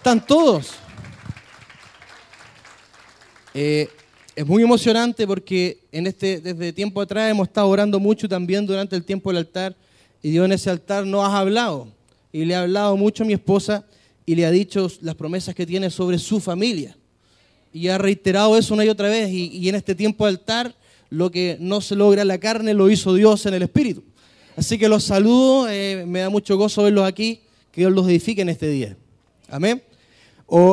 ¿Están todos? Es muy emocionante porque desde tiempo atrás hemos estado orando mucho también durante el tiempo del altar, y Dios en ese altar nos ha hablado, y le ha hablado mucho a mi esposa y le ha dicho las promesas que tiene sobre su familia, y ha reiterado eso una y otra vez, y en este tiempo de altar lo que no se logra en la carne lo hizo Dios en el Espíritu. Así que los saludo, me da mucho gozo verlos aquí, que Dios los edifique en este día. Amén.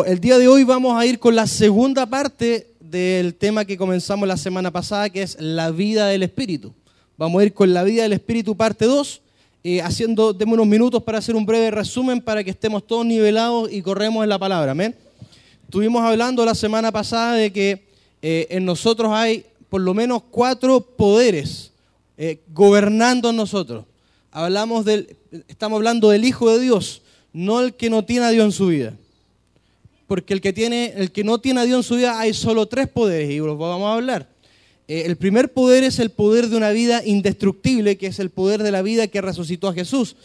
El día de hoy vamos a ir con la segunda parte del tema que comenzamos la semana pasada, que es la vida del Espíritu. Vamos a ir con la vida del Espíritu parte 2, demos unos minutos para hacer un breve resumen para que estemos todos nivelados y corremos en la palabra. Amén. Estuvimos hablando la semana pasada de que en nosotros hay por lo menos 4 poderes gobernando en nosotros. Estamos hablando del Hijo de Dios, no el que no tiene a Dios en su vida. Porque el que no tiene a Dios en su vida hay solo 3 poderes y los vamos a hablar. El primer poder es el poder de una vida indestructible, que es el poder de la vida que resucitó a Jesús,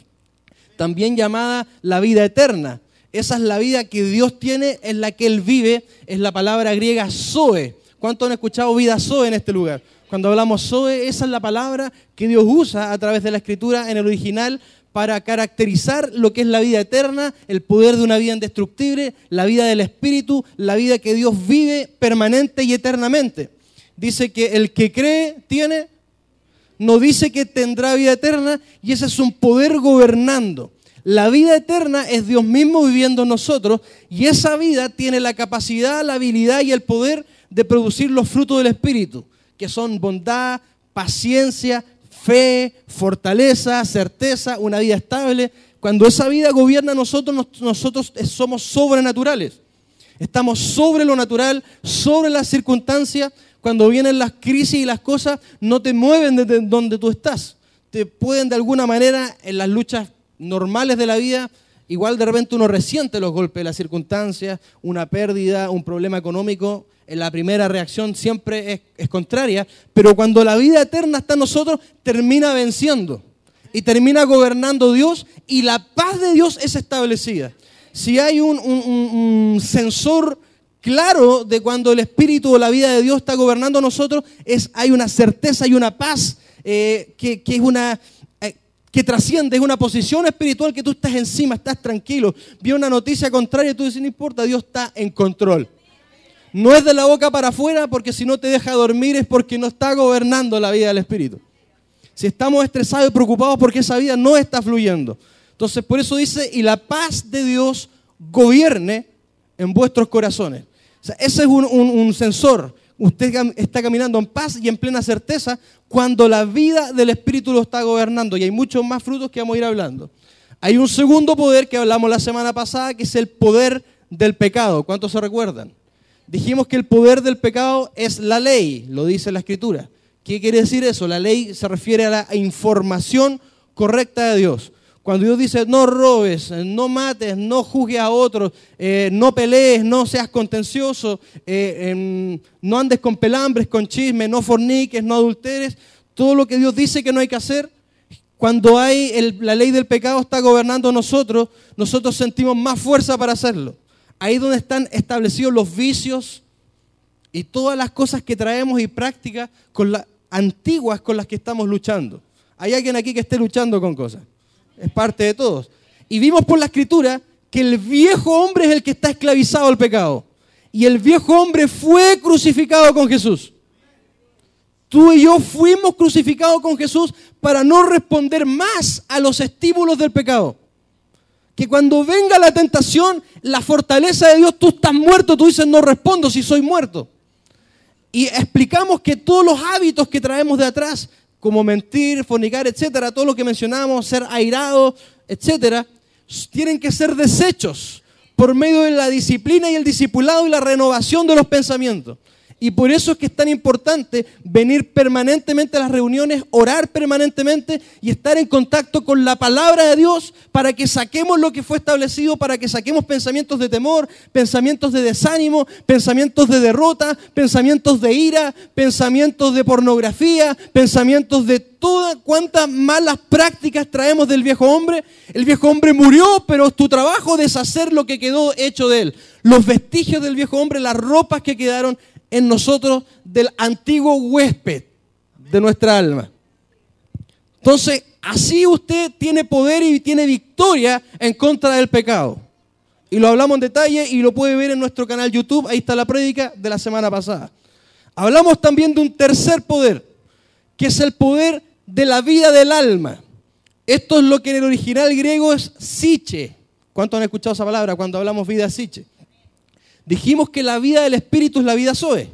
también llamada la vida eterna. Esa es la vida que Dios tiene, es la que Él vive, es la palabra griega zoe. ¿Cuántos han escuchado vida zoe en este lugar? Cuando hablamos zoe, esa es la palabra que Dios usa a través de la Escritura en el original para caracterizar lo que es la vida eterna, el poder de una vida indestructible, la vida del Espíritu, la vida que Dios vive permanente y eternamente. Dice que el que cree tiene, no dice que tendrá vida eterna, y ese es un poder gobernando. La vida eterna es Dios mismo viviendo en nosotros, y esa vida tiene la capacidad, la habilidad y el poder de producir los frutos del Espíritu, que son bondad, paciencia, fe, fortaleza, certeza, una vida estable. Cuando esa vida gobierna a nosotros somos sobrenaturales. Estamos sobre lo natural, sobre las circunstancias. Cuando vienen las crisis y las cosas, no te mueven desde donde tú estás. Te pueden de alguna manera, en las luchas normales de la vida, igual de repente uno resiente los golpes de las circunstancias, una pérdida, un problema económico. La primera reacción siempre es contraria, pero cuando la vida eterna está en nosotros, termina venciendo y termina gobernando Dios, y la paz de Dios es establecida. Si hay un sensor claro de cuando el Espíritu o la vida de Dios está gobernando a nosotros, hay una certeza y una paz que trasciende, es una posición espiritual que tú estás encima, estás tranquilo. Vi una noticia contraria y tú dices, no importa, Dios está en control. No es de la boca para afuera, porque si no te deja dormir es porque no está gobernando la vida del Espíritu. Si estamos estresados y preocupados porque esa vida no está fluyendo. Entonces por eso dice, y la paz de Dios gobierne en vuestros corazones. O sea, ese es un sensor. Usted está caminando en paz y en plena certeza cuando la vida del Espíritu lo está gobernando. Y hay muchos más frutos que vamos a ir hablando. Hay un segundo poder que hablamos la semana pasada, que es el poder del pecado. ¿Cuántos se recuerdan? Dijimos que el poder del pecado es la ley, lo dice la Escritura. ¿Qué quiere decir eso? La ley se refiere a la información correcta de Dios. Cuando Dios dice no robes, no mates, no juzgues a otros, no pelees, no seas contencioso, no andes con pelambres, con chismes, no forniques, no adulteres, todo lo que Dios dice que no hay que hacer, cuando la ley del pecado está gobernando a nosotros sentimos más fuerza para hacerlo. Ahí es donde están establecidos los vicios y todas las cosas que traemos y prácticas antiguas con las que estamos luchando. ¿Hay alguien aquí que esté luchando con cosas? Es parte de todos. Y vimos por la Escritura que el viejo hombre es el que está esclavizado al pecado. Y el viejo hombre fue crucificado con Jesús. Tú y yo fuimos crucificados con Jesús para no responder más a los estímulos del pecado. Que cuando venga la tentación, la fortaleza de Dios, tú estás muerto, tú dices, no respondo si soy muerto. Y explicamos que todos los hábitos que traemos de atrás, como mentir, fornicar, etcétera, todo lo que mencionamos, ser airado, etcétera, tienen que ser desechos por medio de la disciplina y el discipulado y la renovación de los pensamientos. Y por eso es que es tan importante venir permanentemente a las reuniones, orar permanentemente y estar en contacto con la palabra de Dios para que saquemos lo que fue establecido, para que saquemos pensamientos de temor, pensamientos de desánimo, pensamientos de derrota, pensamientos de ira, pensamientos de pornografía, pensamientos de todas cuantas malas prácticas traemos del viejo hombre. El viejo hombre murió, pero es tu trabajo deshacer lo que quedó hecho de él. Los vestigios del viejo hombre, las ropas que quedaron en nosotros del antiguo huésped de nuestra alma. Entonces, así usted tiene poder y tiene victoria en contra del pecado. Y lo hablamos en detalle y lo puede ver en nuestro canal YouTube. Ahí está la prédica de la semana pasada. Hablamos también de un tercer poder, que es el poder de la vida del alma. Esto es lo que en el original griego es psiche. ¿Cuántos han escuchado esa palabra cuando hablamos vida psiche? Dijimos que la vida del Espíritu es la vida Zoe.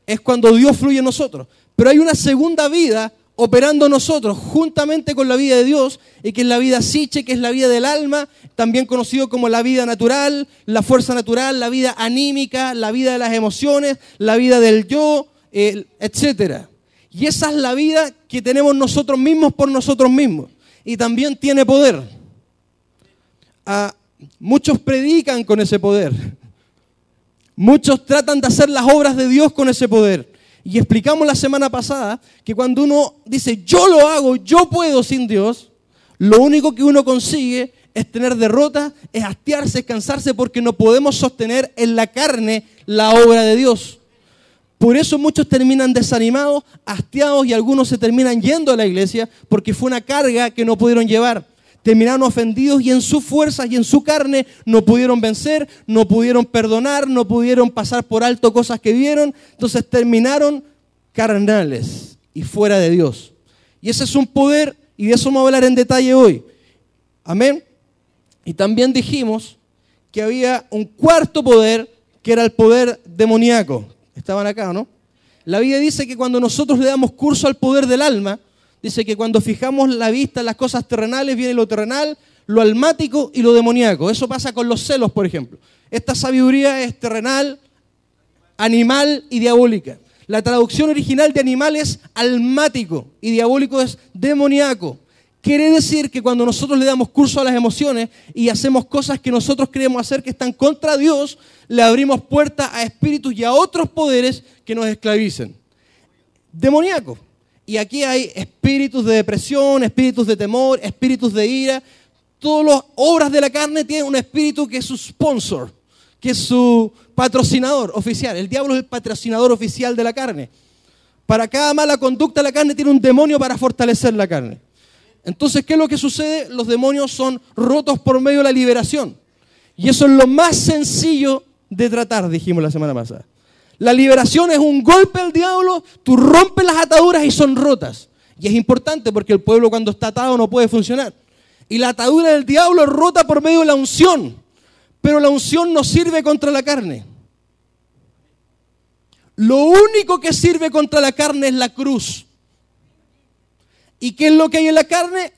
Es cuando Dios fluye en nosotros. Pero hay una segunda vida operando en nosotros, juntamente con la vida de Dios, y que es la vida psiche, que es la vida del alma, también conocido como la vida natural, la fuerza natural, la vida anímica, la vida de las emociones, la vida del yo, etc. Y esa es la vida que tenemos nosotros mismos por nosotros mismos. Y también tiene poder. Muchos predican con ese poder. Muchos tratan de hacer las obras de Dios con ese poder. Y explicamos la semana pasada que cuando uno dice, yo lo hago, yo puedo sin Dios, lo único que uno consigue es tener derrota, es hastiarse, es cansarse, porque no podemos sostener en la carne la obra de Dios. Por eso muchos terminan desanimados, hastiados, y algunos se terminan yendo a la iglesia porque fue una carga que no pudieron llevar. Terminaron ofendidos y en sus fuerzas y en su carne no pudieron vencer, no pudieron perdonar, no pudieron pasar por alto cosas que vieron. Entonces terminaron carnales y fuera de Dios. Y ese es un poder, y de eso vamos a hablar en detalle hoy. Amén. Y también dijimos que había un cuarto poder, que era el poder demoníaco. Estaban acá, ¿no? La Biblia dice que cuando nosotros le damos curso al poder del alma, dice que cuando fijamos la vista en las cosas terrenales, viene lo terrenal, lo almático y lo demoníaco. Eso pasa con los celos, por ejemplo. Esta sabiduría es terrenal, animal y diabólica. La traducción original de animal es almático y diabólico es demoníaco. Quiere decir que cuando nosotros le damos curso a las emociones y hacemos cosas que nosotros queremos hacer que están contra Dios, le abrimos puerta a espíritus y a otros poderes que nos esclavicen. Demoníaco. Y aquí hay espíritus de depresión, espíritus de temor, espíritus de ira. Todas las obras de la carne tienen un espíritu que es su sponsor, que es su patrocinador oficial. El diablo es el patrocinador oficial de la carne. Para cada mala conducta la carne tiene un demonio para fortalecer la carne. Entonces, ¿qué es lo que sucede? Los demonios son rotos por medio de la liberación. Y eso es lo más sencillo de tratar, dijimos la semana pasada. La liberación es un golpe al diablo, tú rompes las ataduras y son rotas. Y es importante porque el pueblo cuando está atado no puede funcionar. Y la atadura del diablo es rota por medio de la unción. Pero la unción no sirve contra la carne. Lo único que sirve contra la carne es la cruz. ¿Y qué es lo que hay en la carne?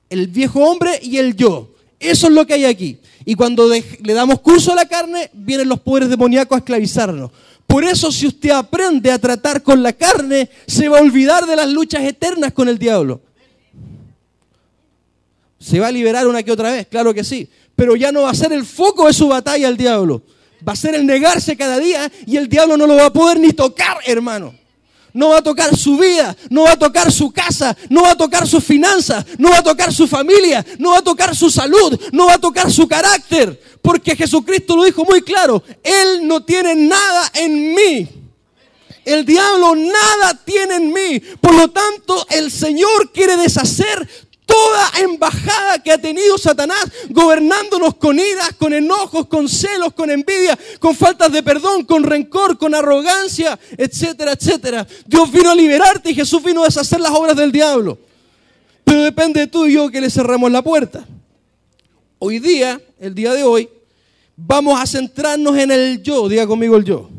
El viejo hombre y el yo. Eso es lo que hay aquí. Y cuando le damos curso a la carne, vienen los poderes demoníacos a esclavizarnos. Por eso, si usted aprende a tratar con la carne, se va a olvidar de las luchas eternas con el diablo. ¿Se va a liberar una que otra vez? Claro que sí. Pero ya no va a ser el foco de su batalla el diablo. Va a ser el negarse cada día y el diablo no lo va a poder ni tocar, hermano. No va a tocar su vida, no va a tocar su casa, no va a tocar sus finanzas, no va a tocar su familia, no va a tocar su salud, no va a tocar su carácter. Porque Jesucristo lo dijo muy claro, Él no tiene nada en mí. El diablo nada tiene en mí. Por lo tanto, el Señor quiere deshacer toda embajada que ha tenido Satanás gobernándonos con iras, con enojos, con celos, con envidia, con faltas de perdón, con rencor, con arrogancia, etcétera, etcétera. Dios vino a liberarte y Jesús vino a deshacer las obras del diablo. Pero depende de tú y yo que le cerremos la puerta. Hoy día, el día de hoy, vamos a centrarnos en el yo. Diga conmigo el yo.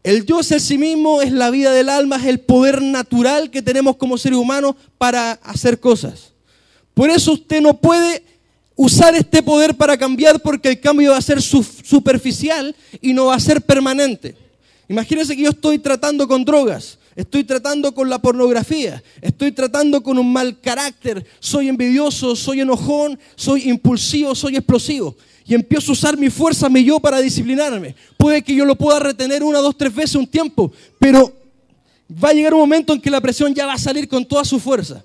El yo es el sí mismo, es la vida del alma, es el poder natural que tenemos como seres humanos para hacer cosas. Por eso usted no puede usar este poder para cambiar porque el cambio va a ser superficial y no va a ser permanente. Imagínense que yo estoy tratando con drogas, estoy tratando con la pornografía, estoy tratando con un mal carácter, soy envidioso, soy enojón, soy impulsivo, soy explosivo. Y empiezo a usar mi fuerza, mi yo, para disciplinarme. Puede que yo lo pueda retener 1, 2, 3 veces un tiempo, pero va a llegar un momento en que la presión ya va a salir con toda su fuerza.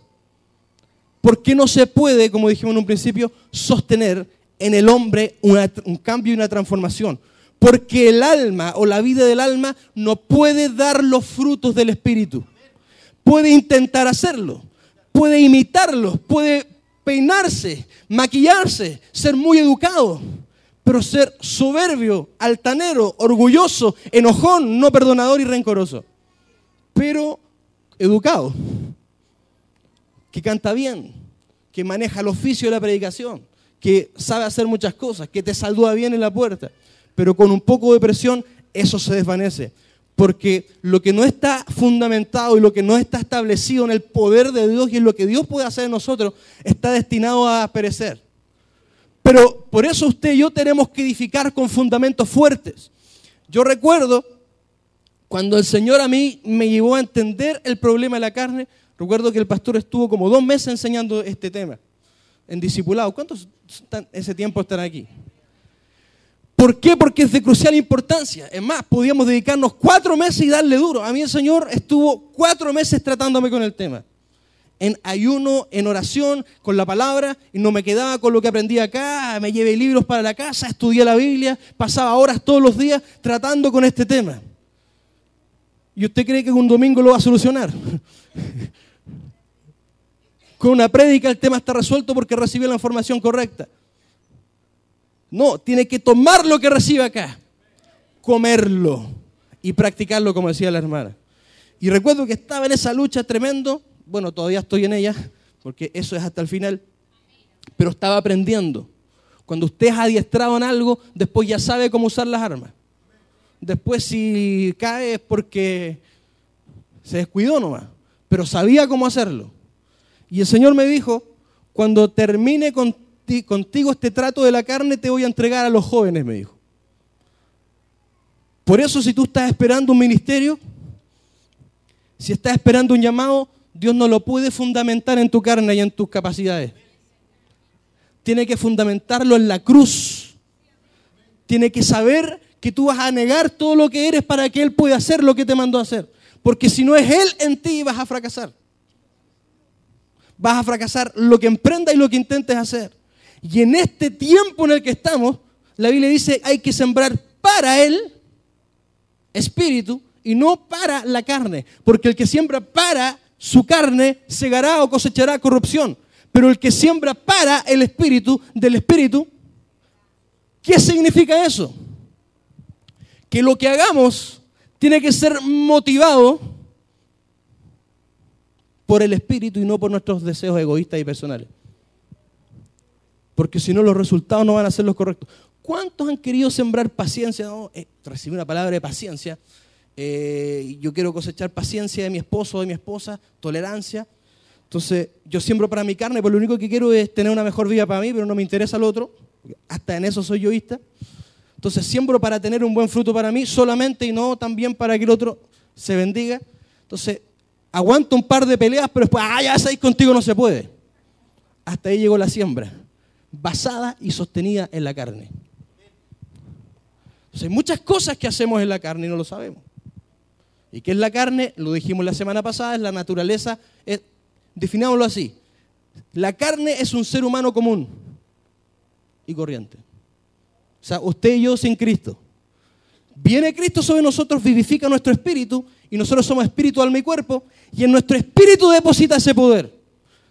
Porque no se puede, como dijimos en un principio, sostener en el hombre un cambio y una transformación. Porque el alma o la vida del alma no puede dar los frutos del Espíritu. Puede intentar hacerlo, puede imitarlos, puede peinarse, maquillarse, ser muy educado, pero ser soberbio, altanero, orgulloso, enojón, no perdonador y rencoroso. Pero educado, que canta bien, que maneja el oficio de la predicación, que sabe hacer muchas cosas, que te saluda bien en la puerta, pero con un poco de presión eso se desvanece. Porque lo que no está fundamentado y lo que no está establecido en el poder de Dios y en lo que Dios puede hacer en nosotros está destinado a perecer. Pero por eso usted y yo tenemos que edificar con fundamentos fuertes. Yo recuerdo cuando el Señor a mí me llevó a entender el problema de la carne. Recuerdo que el pastor estuvo como 2 meses enseñando este tema en discipulado. ¿Cuántos ese tiempo están aquí? ¿Por qué? Porque es de crucial importancia. Es más, podíamos dedicarnos 4 meses y darle duro. A mí el Señor estuvo 4 meses tratándome con el tema. En ayuno, en oración, con la palabra, y no me quedaba con lo que aprendí acá, me llevé libros para la casa, estudié la Biblia, pasaba horas todos los días tratando con este tema. ¿Y usted cree que un domingo lo va a solucionar? Con una prédica el tema está resuelto porque recibió la información correcta. No, tiene que tomar lo que recibe acá, comerlo y practicarlo, como decía la hermana. Y recuerdo que estaba en esa lucha tremendo, bueno, todavía estoy en ella, porque eso es hasta el final, pero estaba aprendiendo. Cuando usted es adiestrado en algo, después ya sabe cómo usar las armas. Después si cae es porque se descuidó nomás, pero sabía cómo hacerlo. Y el Señor me dijo, cuando termine contigo este trato de la carne, te voy a entregar a los jóvenes, me dijo. Por eso si tú estás esperando un ministerio, si estás esperando un llamado, Dios no lo puede fundamentar en tu carne y en tus capacidades. Tiene que fundamentarlo en la cruz. Tiene que saber que tú vas a negar todo lo que eres para que Él pueda hacer lo que te mandó a hacer. Porque si no es Él en ti, vas a fracasar. Vas a fracasar lo que emprendas y lo que intentes hacer. Y en este tiempo en el que estamos, la Biblia dice hay que sembrar para el espíritu y no para la carne. Porque el que siembra para su carne segará o cosechará corrupción. Pero el que siembra para el espíritu, del espíritu, ¿qué significa eso? Que lo que hagamos tiene que ser motivado por el espíritu y no por nuestros deseos egoístas y personales. Porque si no, los resultados no van a ser los correctos. ¿Cuántos han querido sembrar paciencia? No, recibí una palabra de paciencia. Yo quiero cosechar paciencia de mi esposo o de mi esposa, tolerancia. Entonces, yo siembro para mi carne, pero lo único que quiero es tener una mejor vida para mí, pero no me interesa el otro. Hasta en eso soy yoísta. Entonces, siembro para tener un buen fruto para mí solamente y no también para que el otro se bendiga. Entonces, aguanto un par de peleas, pero después, ya sabéis, contigo no se puede. Hasta ahí llegó la siembra, basada y sostenida en la carne. Entonces, hay muchas cosas que hacemos en la carne y no lo sabemos. ¿Y qué es la carne? Lo dijimos la semana pasada, es la naturaleza, definámoslo así. La carne es un ser humano común y corriente. O sea, usted y yo sin Cristo. Viene Cristo sobre nosotros, vivifica nuestro espíritu, y nosotros somos espíritu, alma y cuerpo, y en nuestro espíritu deposita ese poder.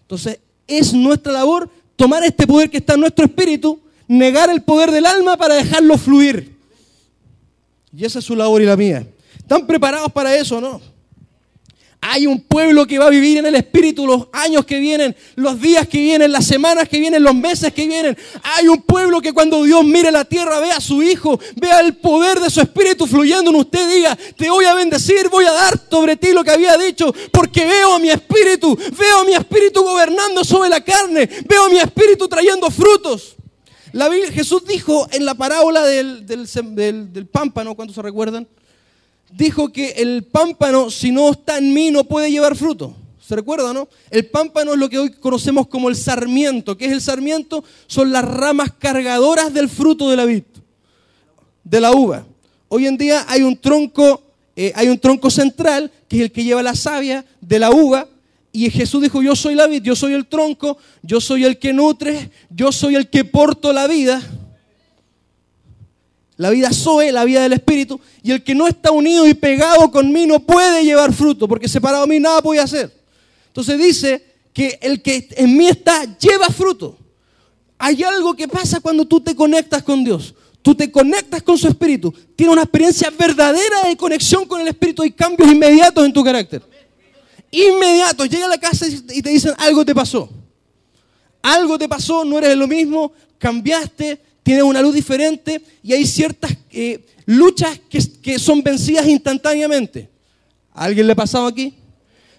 Entonces, es nuestra labor tomar este poder que está en nuestro espíritu, negar el poder del alma para dejarlo fluir. Y esa es su labor y la mía. ¿Están preparados para eso o no? Hay un pueblo que va a vivir en el Espíritu los años que vienen, los días que vienen, las semanas que vienen, los meses que vienen. Hay un pueblo que cuando Dios mire la tierra, vea a su Hijo, vea el poder de su Espíritu fluyendo en usted, diga, te voy a bendecir, voy a dar sobre ti lo que había dicho, porque veo a mi Espíritu gobernando sobre la carne, veo a mi Espíritu trayendo frutos. La Biblia, Jesús dijo en la parábola del pámpano, ¿cuántos se recuerdan? dijo que el pámpano, si no está en mí, no puede llevar fruto. ¿Se recuerda, no? El pámpano es lo que hoy conocemos como el sarmiento. ¿Qué es el sarmiento? Son las ramas cargadoras del fruto de la vid, de la uva. Hoy en día hay un tronco central, que es el que lleva la savia de la uva, y Jesús dijo, yo soy la vid, yo soy el tronco, yo soy el que nutre, yo soy el que porto la vida Zoe, la vida del Espíritu, y el que no está unido y pegado conmigo no puede llevar fruto, porque separado de mí nada puede hacer. Entonces dice que el que en mí está, lleva fruto. Hay algo que pasa cuando tú te conectas con Dios. Tú te conectas con su Espíritu, tienes una experiencia verdadera de conexión con el Espíritu y cambios inmediatos en tu carácter. Inmediatos, llega a la casa y te dicen, algo te pasó. Algo te pasó, no eres lo mismo, cambiaste, tienes una luz diferente y hay ciertas luchas que son vencidas instantáneamente. ¿A alguien le ha pasado aquí?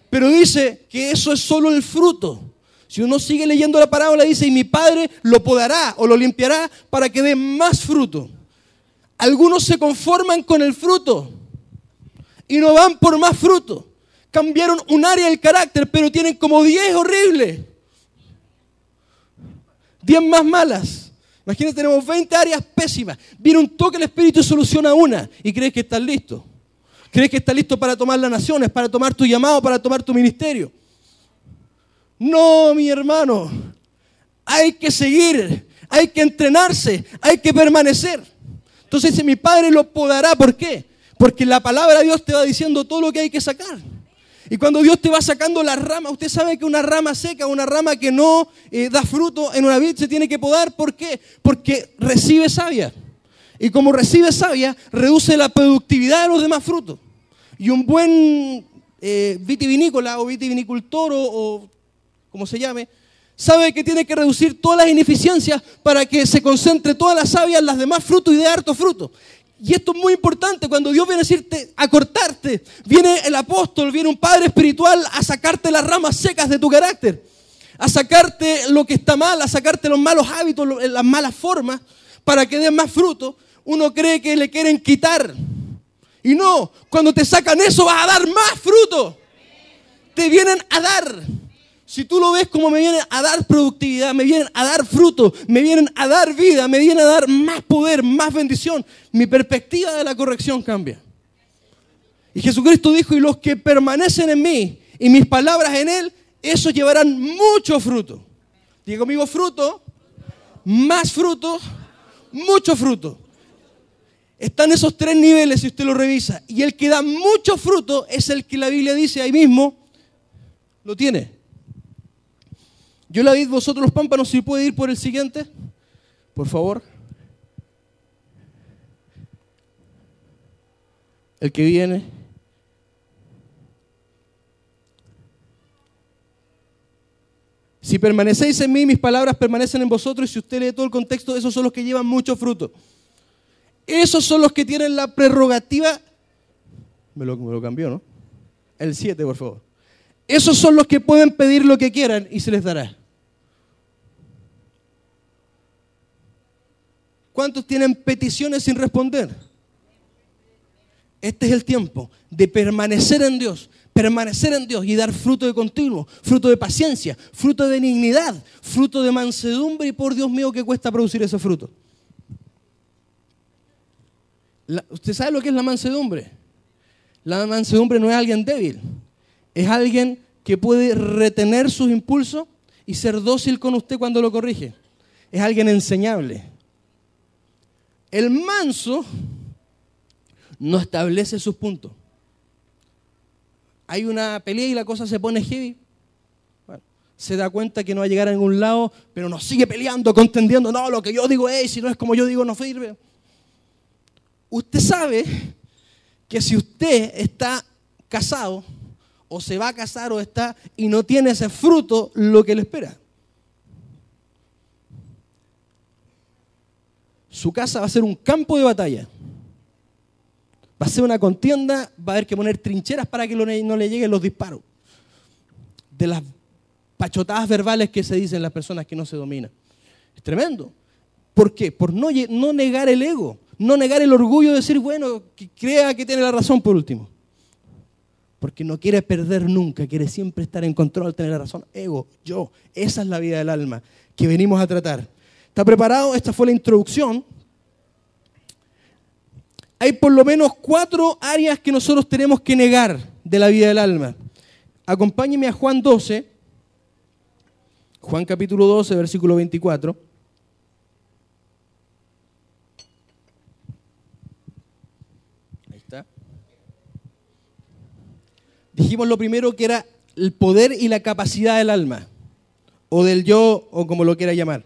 Pero dice que eso es solo el fruto. Si uno sigue leyendo la parábola, dice, y mi Padre lo podará o lo limpiará para que dé más fruto. Algunos se conforman con el fruto y no van por más fruto. Cambiaron un área del carácter, pero tienen como 10 horribles. 10 más malas. Imagínate, tenemos 20 áreas pésimas. Viene un toque del Espíritu y soluciona una. Y crees que estás listo. Crees que estás listo para tomar las naciones, para tomar tu llamado, para tomar tu ministerio. No, mi hermano. Hay que seguir, hay que entrenarse, hay que permanecer. Entonces dice, mi Padre lo podará. ¿Por qué? Porque la palabra de Dios te va diciendo todo lo que hay que sacar. Y cuando Dios te va sacando las ramas, usted sabe que una rama seca, una rama que no da fruto en una vid se tiene que podar. ¿Por qué? Porque recibe savia. Y como recibe savia, reduce la productividad de los demás frutos. Y un buen vitivinícola o vitivinicultor o como se llame, sabe que tiene que reducir todas las ineficiencias para que se concentre toda la savia en los demás frutos y dé harto fruto. Y esto es muy importante, cuando Dios viene a decirte, a cortarte, viene el apóstol, viene un padre espiritual a sacarte las ramas secas de tu carácter, a sacarte lo que está mal, a sacarte los malos hábitos, las malas formas, para que den más fruto. Uno cree que le quieren quitar. Y no, cuando te sacan eso vas a dar más fruto. Te vienen a dar. Si tú lo ves como me vienen a dar productividad, me vienen a dar fruto, me vienen a dar vida, me vienen a dar más poder, más bendición, mi perspectiva de la corrección cambia. Y Jesucristo dijo, y los que permanecen en mí y mis palabras en él, esos llevarán mucho fruto. Diga conmigo, fruto, más fruto, mucho fruto. Están esos 3 niveles si usted lo revisa. Y el que da mucho fruto es el que la Biblia dice ahí mismo, lo tiene. Yo la vid, vosotros los pámpanos. Si puede ir por el siguiente, por favor. El que viene. Si permanecéis en mí, mis palabras permanecen en vosotros. Y si usted lee todo el contexto, esos son los que llevan mucho fruto. Esos son los que tienen la prerrogativa. Me lo cambió, ¿no? El 7, por favor. Esos son los que pueden pedir lo que quieran y se les dará. ¿Cuántos tienen peticiones sin responder? Este es el tiempo de permanecer en Dios y dar fruto de continuo, fruto de paciencia, fruto de benignidad, fruto de mansedumbre, y por Dios mío, ¿qué cuesta producir ese fruto? ¿Usted sabe lo que es la mansedumbre? La mansedumbre no es alguien débil, es alguien que puede retener sus impulsos y ser dócil con usted cuando lo corrige. Es alguien enseñable. El manso no establece sus puntos. Hay una pelea y la cosa se pone heavy. Bueno, se da cuenta que no va a llegar a ningún lado, pero nos sigue peleando, contendiendo. No, lo que yo digo es, si no es como yo digo, no sirve. Usted sabe que si usted está casado, o se va a casar, o está, y no tiene ese fruto, lo que le espera. Su casa va a ser un campo de batalla. Va a ser una contienda, va a haber que poner trincheras para que no le lleguen los disparos. De las pachotadas verbales que se dicen las personas que no se dominan. Es tremendo. ¿Por qué? Por no negar el ego, No negar el orgullo de decir, bueno, que crea que tiene la razón por último. Porque no quiere perder nunca, quiere siempre estar en control, tener la razón. Ego, yo, esa es la vida del alma que venimos a tratar. ¿Está preparado? Esta fue la introducción. Hay por lo menos 4 áreas que nosotros tenemos que negar de la vida del alma. Acompáñeme a Juan 12, Juan capítulo 12, versículo 24. Ahí está. Dijimos lo primero que era el poder y la capacidad del alma, o del yo, o como lo quiera llamar.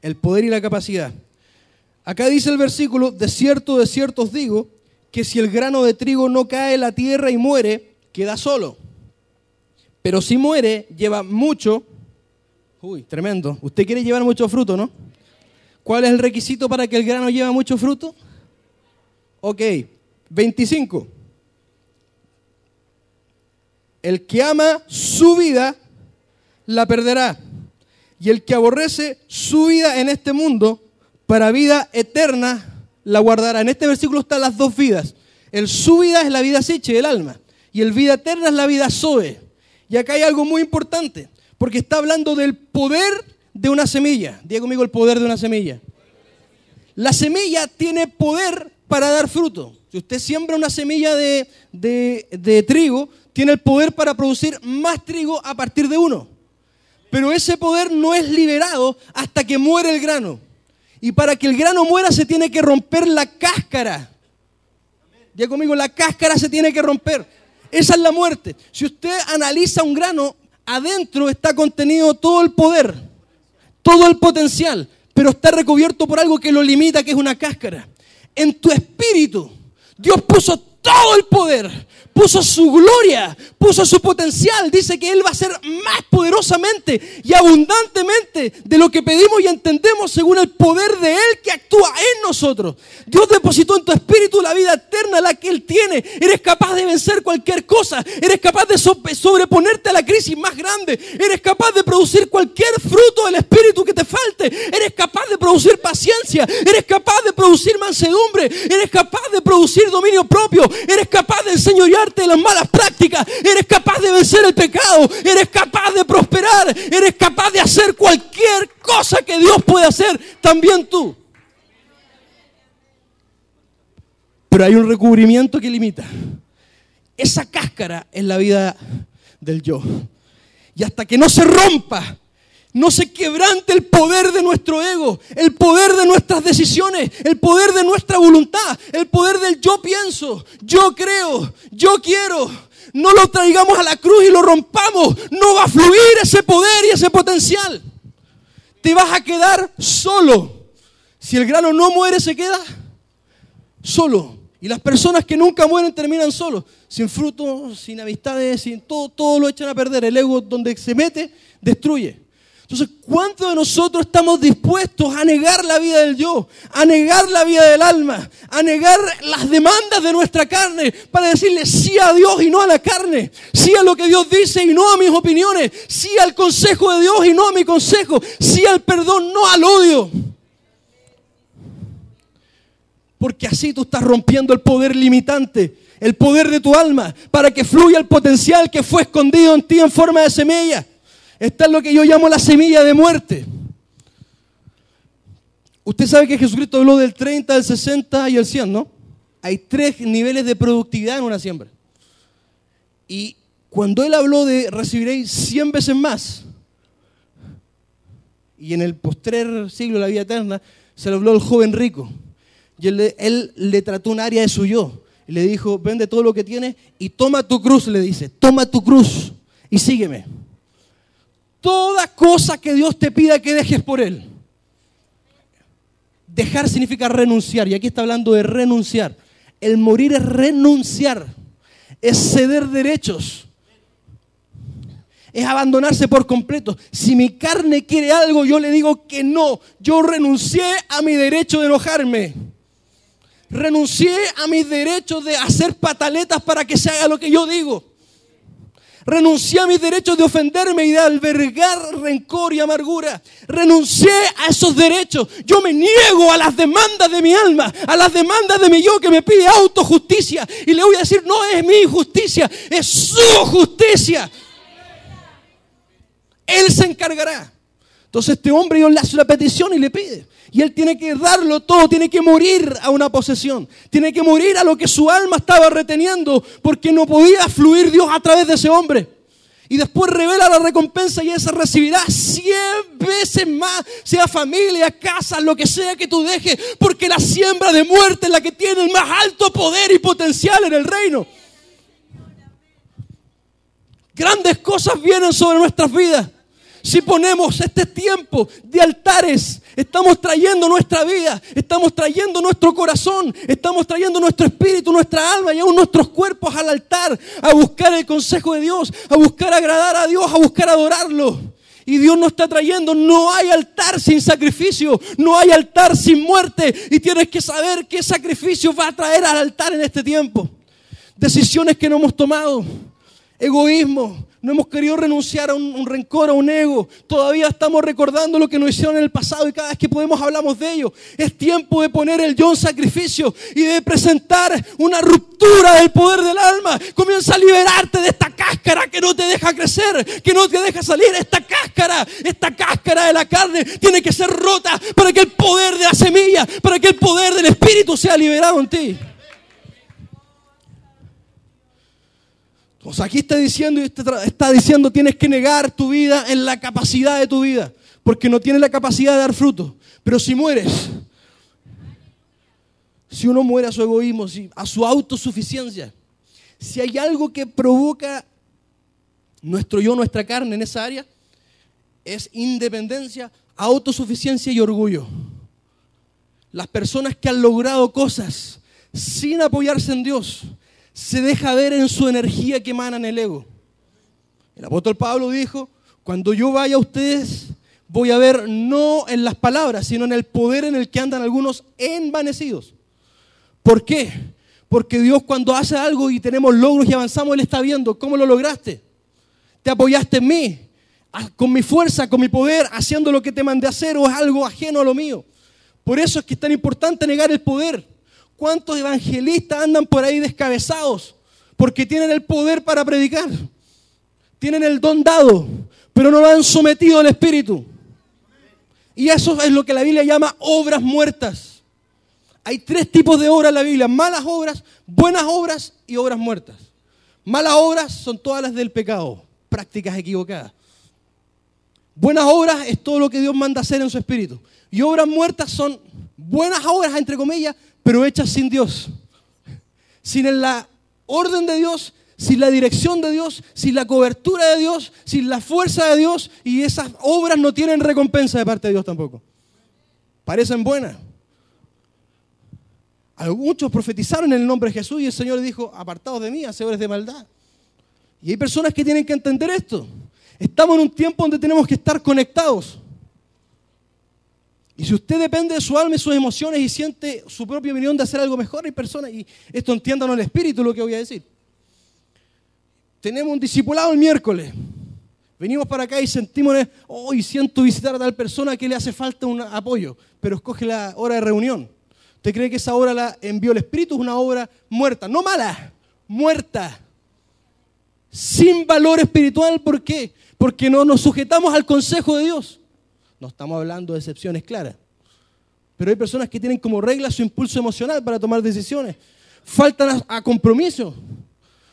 El poder y la capacidad. Acá dice el versículo, de cierto os digo, que si el grano de trigo no cae en la tierra y muere, queda solo. Pero si muere, lleva mucho. Uy, tremendo. Usted quiere llevar mucho fruto, ¿no? ¿Cuál es el requisito para que el grano lleve mucho fruto? Ok, 25. El que ama su vida, la perderá. Y el que aborrece su vida en este mundo, para vida eterna la guardará. En este versículo están las 2 vidas. El su vida es la vida Siche, el alma. Y el vida eterna es la vida Zoe. Y acá hay algo muy importante, porque está hablando del poder de una semilla. Diga conmigo el poder de una semilla. La semilla tiene poder para dar fruto. Si usted siembra una semilla de trigo, tiene el poder para producir más trigo a partir de uno. Pero ese poder no es liberado hasta que muere el grano. Y para que el grano muera se tiene que romper la cáscara. Ya conmigo, la cáscara se tiene que romper. Esa es la muerte. Si usted analiza un grano, adentro está contenido todo el poder, todo el potencial, pero está recubierto por algo que lo limita, que es una cáscara. En tu espíritu, Dios puso todo el poder, puso su gloria, puso su potencial. Dice que Él va a hacer más poderosamente y abundantemente de lo que pedimos y entendemos según el poder de Él que actúa en nosotros. Dios depositó en tu espíritu la vida eterna, la que Él tiene. Eres capaz de vencer cualquier cosa. Eres capaz de sobreponerte a la crisis más grande. Eres capaz de producir cualquier fruto del espíritu que te falte. Eres capaz de producir paciencia. Eres capaz de producir mansedumbre. Eres capaz de producir dominio propio. Eres capaz de enseñorearte de las malas prácticas. Eres capaz de vencer el pecado. Eres capaz de prosperar. Eres capaz de hacer cualquier cosa que Dios puede hacer, también tú. Pero hay un recubrimiento que limita. Esa cáscara es la vida del yo. Y hasta que no se rompa, no se quebrante el poder de nuestro ego, el poder de nuestras decisiones, el poder de nuestra voluntad, el poder del yo pienso, yo creo, yo quiero, no lo traigamos a la cruz y lo rompamos, no va a fluir ese poder y ese potencial. Te vas a quedar solo. Si el grano no muere, se queda solo. Y las personas que nunca mueren terminan solos, sin fruto, sin amistades, sin todo lo echan a perder. El ego donde se mete, destruye. Entonces, ¿cuántos de nosotros estamos dispuestos a negar la vida del yo, a negar la vida del alma, a negar las demandas de nuestra carne para decirle sí a Dios y no a la carne, sí a lo que Dios dice y no a mis opiniones, sí al consejo de Dios y no a mi consejo, sí al perdón, no al odio? Porque así tú estás rompiendo el poder limitante, el poder de tu alma, para que fluya el potencial que fue escondido en ti en forma de semilla. Esta es lo que yo llamo la semilla de muerte. Usted sabe que Jesucristo habló del 30, del 60 y el 100, ¿no? Hay 3 niveles de productividad en una siembra. Y cuando Él habló de recibiréis 100 veces más, y en el postrer siglo de la vida eterna, se lo habló al joven rico. Y él le trató un área de su yo. Y le dijo, vende todo lo que tienes y toma tu cruz, le dice. Toma tu cruz y sígueme. Toda cosa que Dios te pida que dejes por Él. Dejar significa renunciar. Y aquí está hablando de renunciar. El morir es renunciar. Es ceder derechos. Es abandonarse por completo. Si mi carne quiere algo, yo le digo que no. Yo renuncié a mi derecho de enojarme. Renuncié a mis derechos de hacer pataletas para que se haga lo que yo digo. Renuncié a mis derechos de ofenderme y de albergar rencor y amargura. Renuncié a esos derechos. Yo me niego a las demandas de mi alma, a las demandas de mi yo que me pide autojusticia. Y le voy a decir, no es mi justicia, es su justicia. Él se encargará. Entonces este hombre, Dios le hace una petición y le pide. Y él tiene que darlo todo, tiene que morir a una posesión. Tiene que morir a lo que su alma estaba reteniendo, porque no podía fluir Dios a través de ese hombre. Y después revela la recompensa y esa recibirá 100 veces más, sea familia, casa, lo que sea que tú dejes, porque la siembra de muerte es la que tiene el más alto poder y potencial en el reino. Grandes cosas vienen sobre nuestras vidas. Si ponemos este tiempo de altares, estamos trayendo nuestra vida, estamos trayendo nuestro corazón, estamos trayendo nuestro espíritu, nuestra alma y aún nuestros cuerpos al altar, a buscar el consejo de Dios, a buscar agradar a Dios, a buscar adorarlo. Y Dios nos está trayendo, no hay altar sin sacrificio, no hay altar sin muerte. Y tienes que saber qué sacrificio va a traer al altar en este tiempo. Decisiones que no hemos tomado, egoísmo. No hemos querido renunciar a un rencor, a un ego. Todavía estamos recordando lo que nos hicieron en el pasado y cada vez que podemos hablamos de ello. Es tiempo de poner el yo en sacrificio y de presentar una ruptura del poder del alma. Comienza a liberarte de esta cáscara que no te deja crecer, que no te deja salir. Esta cáscara de la carne tiene que ser rota para que el poder de la semilla, para que el poder del Espíritu sea liberado en ti. O sea, aquí está diciendo tienes que negar tu vida en la capacidad de tu vida, porque no tienes la capacidad de dar fruto. Pero si mueres, si uno muere a su egoísmo, a su autosuficiencia, si hay algo que provoca nuestro yo, nuestra carne en esa área, es independencia, autosuficiencia y orgullo. Las personas que han logrado cosas sin apoyarse en Dios, se deja ver en su energía que emana en el ego. El apóstol Pablo dijo, cuando yo vaya a ustedes, voy a ver no en las palabras, sino en el poder en el que andan algunos envanecidos. ¿Por qué? Porque Dios cuando hace algo y tenemos logros y avanzamos, Él está viendo cómo lo lograste. Te apoyaste en mí, con mi fuerza, con mi poder, haciendo lo que te mandé a hacer o es algo ajeno a lo mío. Por eso es que es tan importante negar el poder. ¿Cuántos evangelistas andan por ahí descabezados? Porque tienen el poder para predicar. Tienen el don dado, pero no lo han sometido al Espíritu. Y eso es lo que la Biblia llama obras muertas. Hay 3 tipos de obras en la Biblia. Malas obras, buenas obras y obras muertas. Malas obras son todas las del pecado, prácticas equivocadas. Buenas obras es todo lo que Dios manda hacer en su Espíritu. Y obras muertas son buenas obras, entre comillas, pero hechas sin Dios, sin la orden de Dios, sin la dirección de Dios, sin la cobertura de Dios, sin la fuerza de Dios, y esas obras no tienen recompensa de parte de Dios tampoco. Parecen buenas. Muchos profetizaron en el nombre de Jesús y el Señor dijo, apartados de mí, hacedores de maldad. Y hay personas que tienen que entender esto. Estamos en un tiempo donde tenemos que estar conectados. Y si usted depende de su alma y sus emociones y siente su propia opinión de hacer algo mejor, hay personas, y esto entiéndanos el espíritu lo que voy a decir. Tenemos un discipulado el miércoles. Venimos para acá y sentimos, hoy siento visitar a tal persona que le hace falta un apoyo, pero escoge la hora de reunión. ¿Usted cree que esa hora la envió el Espíritu? Es una obra muerta, no mala, muerta. Sin valor espiritual, ¿por qué? Porque no nos sujetamos al consejo de Dios. No estamos hablando de excepciones claras. Pero hay personas que tienen como regla su impulso emocional para tomar decisiones. Faltan a compromiso.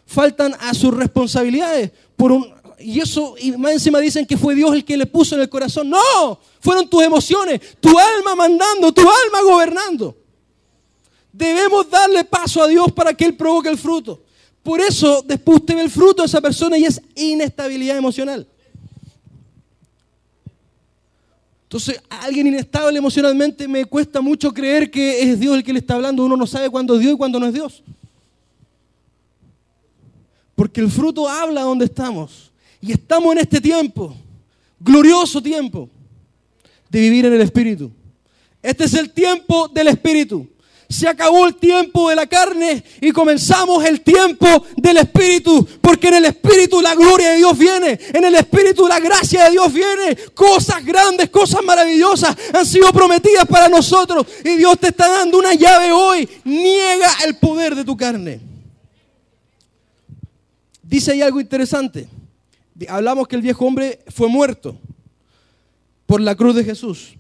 Faltan a sus responsabilidades. Y más encima dicen que fue Dios el que le puso en el corazón. ¡No! Fueron tus emociones, tu alma mandando, tu alma gobernando. Debemos darle paso a Dios para que Él provoque el fruto. Por eso después usted ve el fruto de esa persona y es inestabilidad emocional. Entonces, a alguien inestable emocionalmente me cuesta mucho creer que es Dios el que le está hablando. Uno no sabe cuándo es Dios y cuándo no es Dios. Porque el fruto habla donde estamos. Y estamos en este tiempo, glorioso tiempo, de vivir en el Espíritu. Este es el tiempo del Espíritu. Se acabó el tiempo de la carne y comenzamos el tiempo del Espíritu, porque en el Espíritu la gloria de Dios viene, en el Espíritu la gracia de Dios viene. Cosas grandes, cosas maravillosas han sido prometidas para nosotros y Dios te está dando una llave hoy. Niega el poder de tu carne. Dice ahí algo interesante. Hablamos que el viejo hombre fue muerto por la cruz de Jesús.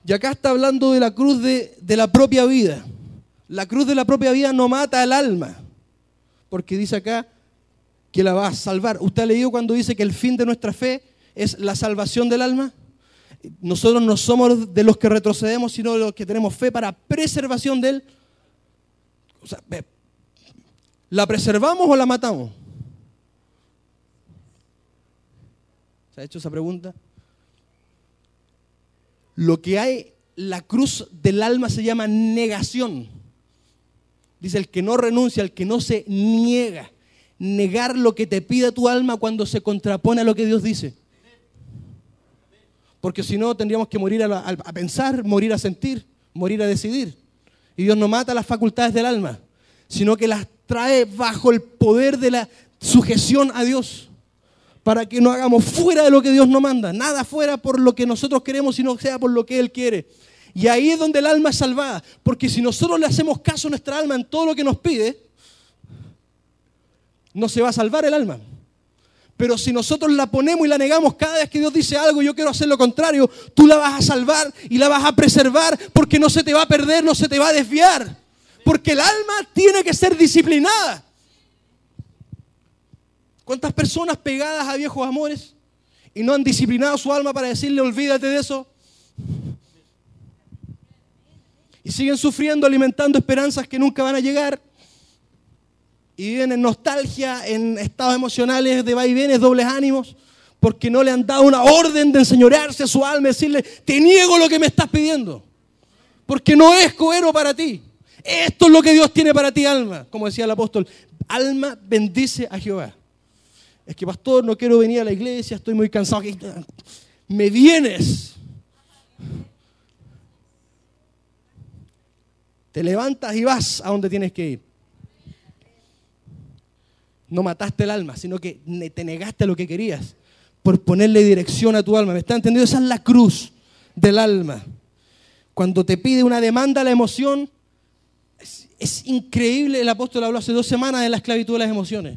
Y acá está hablando de la cruz de la propia vida. La cruz de la propia vida no mata al alma, porque dice acá que la va a salvar. ¿Usted ha leído cuando dice que el fin de nuestra fe es la salvación del alma? Nosotros no somos de los que retrocedemos, sino de los que tenemos fe para preservación de él. O sea, ¿la preservamos o la matamos? ¿Se ha hecho esa pregunta? Lo que hay, la cruz del alma se llama negación. Dice el que no renuncia, el que no se niega. Negar lo que te pide tu alma cuando se contrapone a lo que Dios dice. Porque si no tendríamos que morir a pensar, morir a sentir, morir a decidir. Y Dios no mata las facultades del alma, sino que las trae bajo el poder de la sujeción a Dios. Para que no hagamos fuera de lo que Dios nos manda. Nada fuera por lo que nosotros queremos, sino sea por lo que Él quiere. Y ahí es donde el alma es salvada. Porque si nosotros le hacemos caso a nuestra alma en todo lo que nos pide, no se va a salvar el alma. Pero si nosotros la ponemos y la negamos cada vez que Dios dice algo, yo quiero hacer lo contrario, tú la vas a salvar y la vas a preservar, porque no se te va a perder, no se te va a desviar. Porque el alma tiene que ser disciplinada. ¿Cuántas personas pegadas a viejos amores y no han disciplinado su alma para decirle olvídate de eso? Y siguen sufriendo, alimentando esperanzas que nunca van a llegar. Y viven en nostalgia, en estados emocionales de vaivenes, dobles ánimos, porque no le han dado una orden de enseñorearse a su alma y decirle, te niego lo que me estás pidiendo, porque no es cohero para ti. Esto es lo que Dios tiene para ti, alma. Como decía el apóstol, alma bendice a Jehová. Es que pastor, no quiero venir a la iglesia, estoy muy cansado. Me vienes. Te levantas y vas a donde tienes que ir. No mataste el alma, sino que te negaste a lo que querías por ponerle dirección a tu alma. ¿Me está entendiendo? Esa es la cruz del alma. Cuando te pide una demanda la emoción, es increíble. El apóstol habló hace 2 semanas de la esclavitud de las emociones.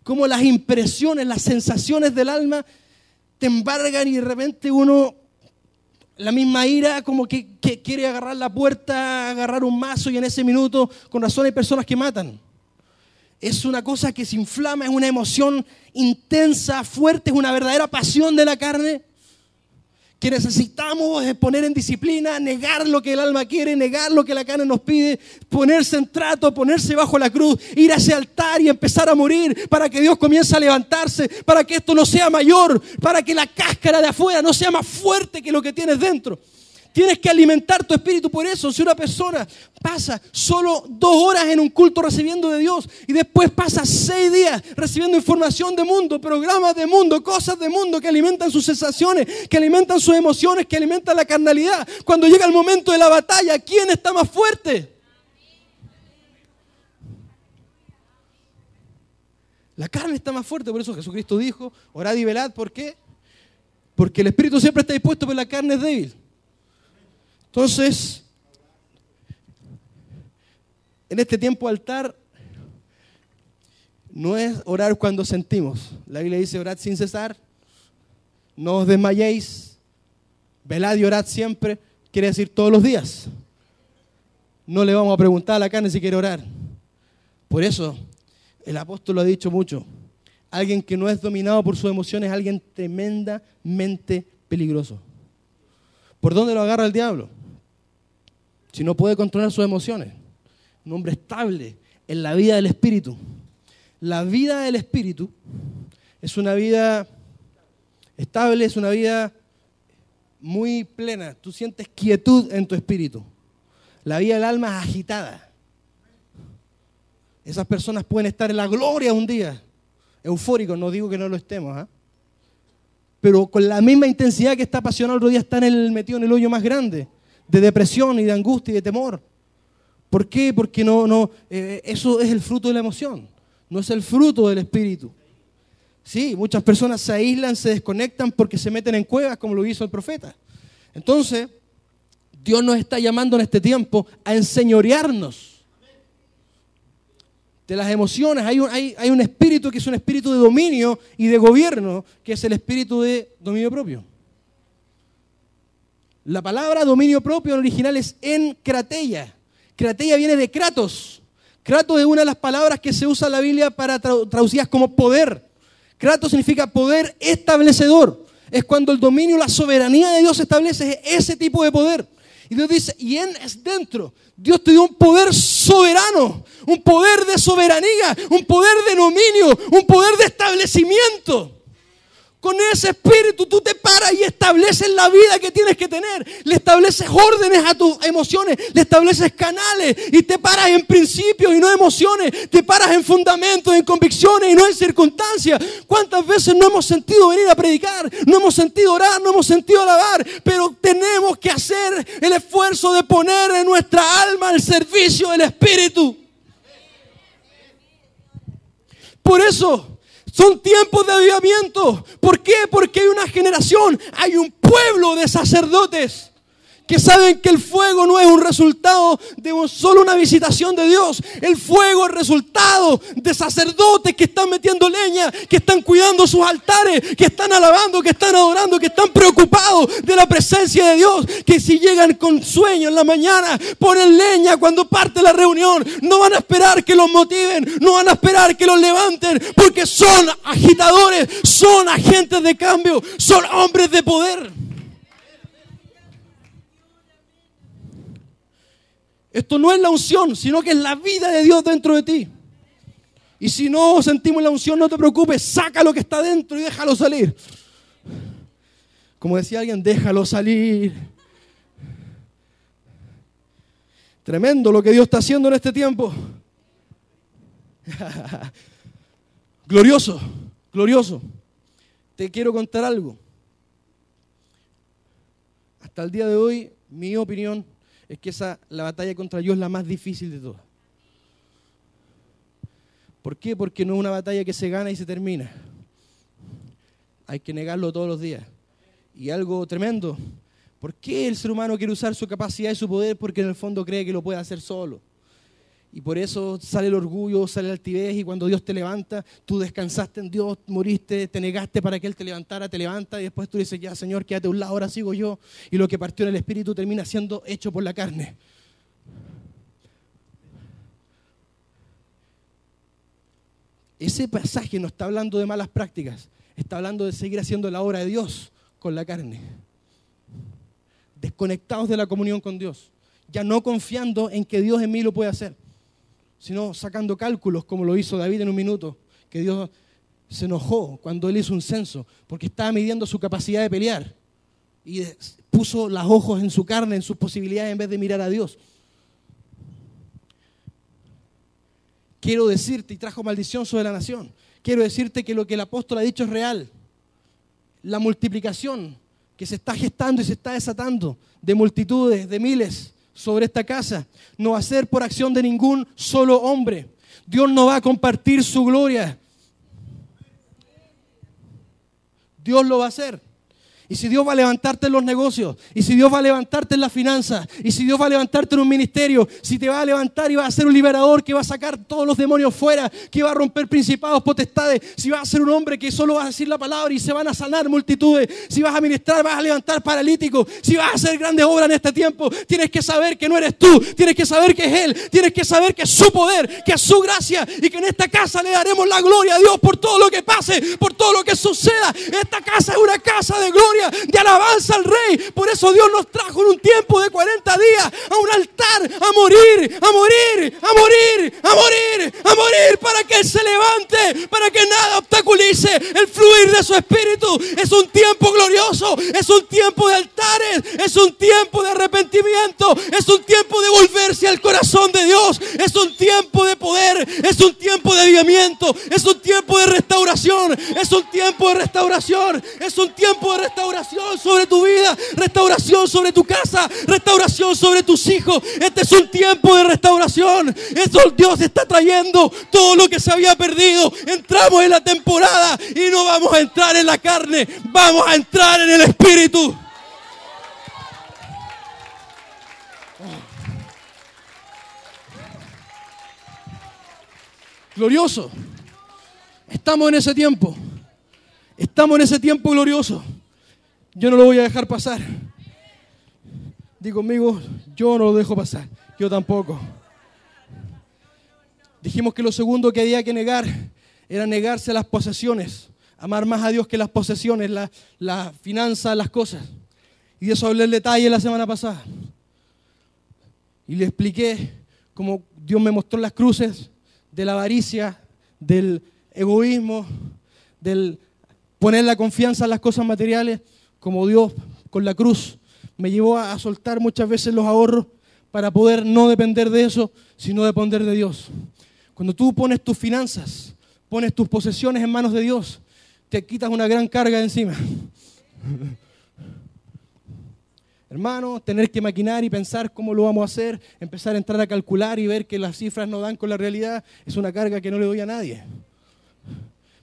Cómo las impresiones, las sensaciones del alma te embargan y de repente uno, la misma ira, como que quiere agarrar la puerta, agarrar un mazo y en ese minuto, con razón hay personas que matan. Es una cosa que se inflama, es una emoción intensa, fuerte, es una verdadera pasión de la carne que necesitamos poner en disciplina, negar lo que el alma quiere, negar lo que la carne nos pide, ponerse en trato, ponerse bajo la cruz, ir a ese altar y empezar a morir para que Dios comience a levantarse, para que esto no sea mayor, para que la cáscara de afuera no sea más fuerte que lo que tienes dentro. Tienes que alimentar tu espíritu. Por eso, si una persona pasa solo 2 horas en un culto recibiendo de Dios y después pasa 6 días recibiendo información de mundo, programas de mundo, cosas de mundo que alimentan sus sensaciones, que alimentan sus emociones, que alimentan la carnalidad, cuando llega el momento de la batalla, ¿quién está más fuerte? La carne está más fuerte. Por eso Jesucristo dijo, orad y velad. ¿Por qué? Porque el espíritu siempre está dispuesto, pero la carne es débil. Entonces, en este tiempo altar, no es orar cuando sentimos. La Biblia dice, orad sin cesar, no os desmayéis, velad y orad siempre, quiere decir todos los días. No le vamos a preguntar a la carne si quiere orar. Por eso, el apóstol lo ha dicho mucho. Alguien que no es dominado por sus emociones es alguien tremendamente peligroso. ¿Por dónde lo agarra el diablo? Si no puede controlar sus emociones. Un hombre estable en la vida del Espíritu. La vida del Espíritu es una vida estable, es una vida muy plena. Tú sientes quietud en tu espíritu. La vida del alma es agitada. Esas personas pueden estar en la gloria un día, eufóricos, no digo que no lo estemos, ¿eh? Pero con la misma intensidad que está apasionado, otro día están metidos en el hoyo más grande, de depresión y de angustia y de temor. ¿Por qué? Porque eso es el fruto de la emoción, no es el fruto del Espíritu. Sí, muchas personas se aíslan, se desconectan porque se meten en cuevas, como lo hizo el profeta. Entonces, Dios nos está llamando en este tiempo a enseñorearnos de las emociones. Hay un espíritu que es un espíritu de dominio y de gobierno, que es el espíritu de dominio propio. La palabra dominio propio en original es enkrateia. Krateia viene de kratos. Kratos es una de las palabras que se usa en la Biblia para traducidas como poder. Kratos significa poder establecedor. Es cuando el dominio, la soberanía de Dios establece ese tipo de poder. Y Dios dice, y es dentro. Dios te dio un poder soberano, un poder de soberanía, un poder de dominio, un poder de establecimiento. Con ese espíritu tú te paras y estableces la vida que tienes que tener. Le estableces órdenes a tus emociones, le estableces canales y te paras en principios y no emociones. Te paras en fundamentos, en convicciones y no en circunstancias. ¿Cuántas veces no hemos sentido venir a predicar? No hemos sentido orar, no hemos sentido alabar. Pero tenemos que hacer el esfuerzo de poner en nuestra alma al servicio del Espíritu. Por eso son tiempos de avivamiento. ¿Por qué? Porque hay una generación, hay un pueblo de sacerdotes que saben que el fuego no es un resultado de solo una visitación de Dios. El fuego es resultado de sacerdotes que están metiendo leña, que están cuidando sus altares, que están alabando, que están adorando, que están preocupados de la presencia de Dios. Que si llegan con sueño en la mañana, ponen leña cuando parte la reunión. No van a esperar que los motiven, no van a esperar que los levanten, porque son agitadores, son agentes de cambio, son hombres de poder. Esto no es la unción, sino que es la vida de Dios dentro de ti. Y si no sentimos la unción, no te preocupes, saca lo que está dentro y déjalo salir. Como decía alguien, déjalo salir. Tremendo lo que Dios está haciendo en este tiempo. Glorioso, glorioso. Te quiero contar algo. Hasta el día de hoy, mi opinión es que la batalla contra Dios es la más difícil de todas. ¿Por qué? Porque no es una batalla que se gana y se termina. Hay que negarlo todos los días. Y algo tremendo, ¿por qué el ser humano quiere usar su capacidad y su poder? Porque en el fondo cree que lo puede hacer solo. Y por eso sale el orgullo, sale la altivez, y cuando Dios te levanta, tú descansaste en Dios, moriste, te negaste para que Él te levantara, te levanta, y después tú dices, ya Señor, quédate a un lado, ahora sigo yo. Y lo que partió en el Espíritu termina siendo hecho por la carne. Ese pasaje no está hablando de malas prácticas, está hablando de seguir haciendo la obra de Dios con la carne. Desconectados de la comunión con Dios, ya no confiando en que Dios en mí lo puede hacer, sino sacando cálculos como lo hizo David en un minuto, que Dios se enojó cuando él hizo un censo, porque estaba midiendo su capacidad de pelear y puso los ojos en su carne, en sus posibilidades, en vez de mirar a Dios. Quiero decirte, y trajo maldición sobre la nación, quiero decirte que lo que el apóstol ha dicho es real. La multiplicación que se está gestando y se está desatando de multitudes, de miles, sobre esta casa, no va a ser por acción de ningún solo hombre. Dios no va a compartir su gloria. Dios lo va a hacer. Y si Dios va a levantarte en los negocios, y si Dios va a levantarte en las finanzas, y si Dios va a levantarte en un ministerio, si te va a levantar y va a ser un liberador que va a sacar todos los demonios fuera, que va a romper principados, potestades, si vas a ser un hombre que solo vas a decir la palabra y se van a sanar multitudes, si vas a ministrar, vas a levantar paralíticos, si vas a hacer grandes obras en este tiempo, tienes que saber que no eres tú, tienes que saber que es Él, tienes que saber que es su poder, que es su gracia, y que en esta casa le daremos la gloria a Dios por todo lo que pase, por todo lo que suceda. Esta casa es una casa de gloria, de alabanza al Rey. Por eso Dios nos trajo en un tiempo de 40 días a un altar, a morir, a morir, a morir, a morir, a morir, para que Él se levante, para que nada obstaculice el fluir de su Espíritu. Es un tiempo glorioso, es un tiempo de altares, es un tiempo de arrepentimiento, es un tiempo de volverse al corazón de Dios, es un tiempo de poder, es un tiempo de avivamiento, es un tiempo de restauración, es un tiempo de restauración, es un tiempo de restauración sobre tu vida, restauración sobre tu casa, restauración sobre tus hijos. Este es un tiempo de restauración. Dios está trayendo todo lo que se había perdido. Entramos en la temporada y no vamos a entrar en la carne, vamos a entrar en el Espíritu. Glorioso. Estamos en ese tiempo. Estamos en ese tiempo glorioso. Yo no lo voy a dejar pasar. Digo conmigo, yo no lo dejo pasar. Yo tampoco. Dijimos que lo segundo que había que negar era negarse a las posesiones. Amar más a Dios que las posesiones, la finanza, las cosas. Y de eso hablé en detalle la semana pasada. Y le expliqué cómo Dios me mostró las cruces de la avaricia, del egoísmo, del poner la confianza en las cosas materiales, como Dios con la cruz me llevó a soltar muchas veces los ahorros para poder no depender de eso, sino depender de Dios. Cuando tú pones tus finanzas, pones tus posesiones en manos de Dios, te quitas una gran carga de encima. Hermano, tener que maquinar y pensar cómo lo vamos a hacer, empezar a entrar a calcular y ver que las cifras no dan con la realidad, es una carga que no le doy a nadie.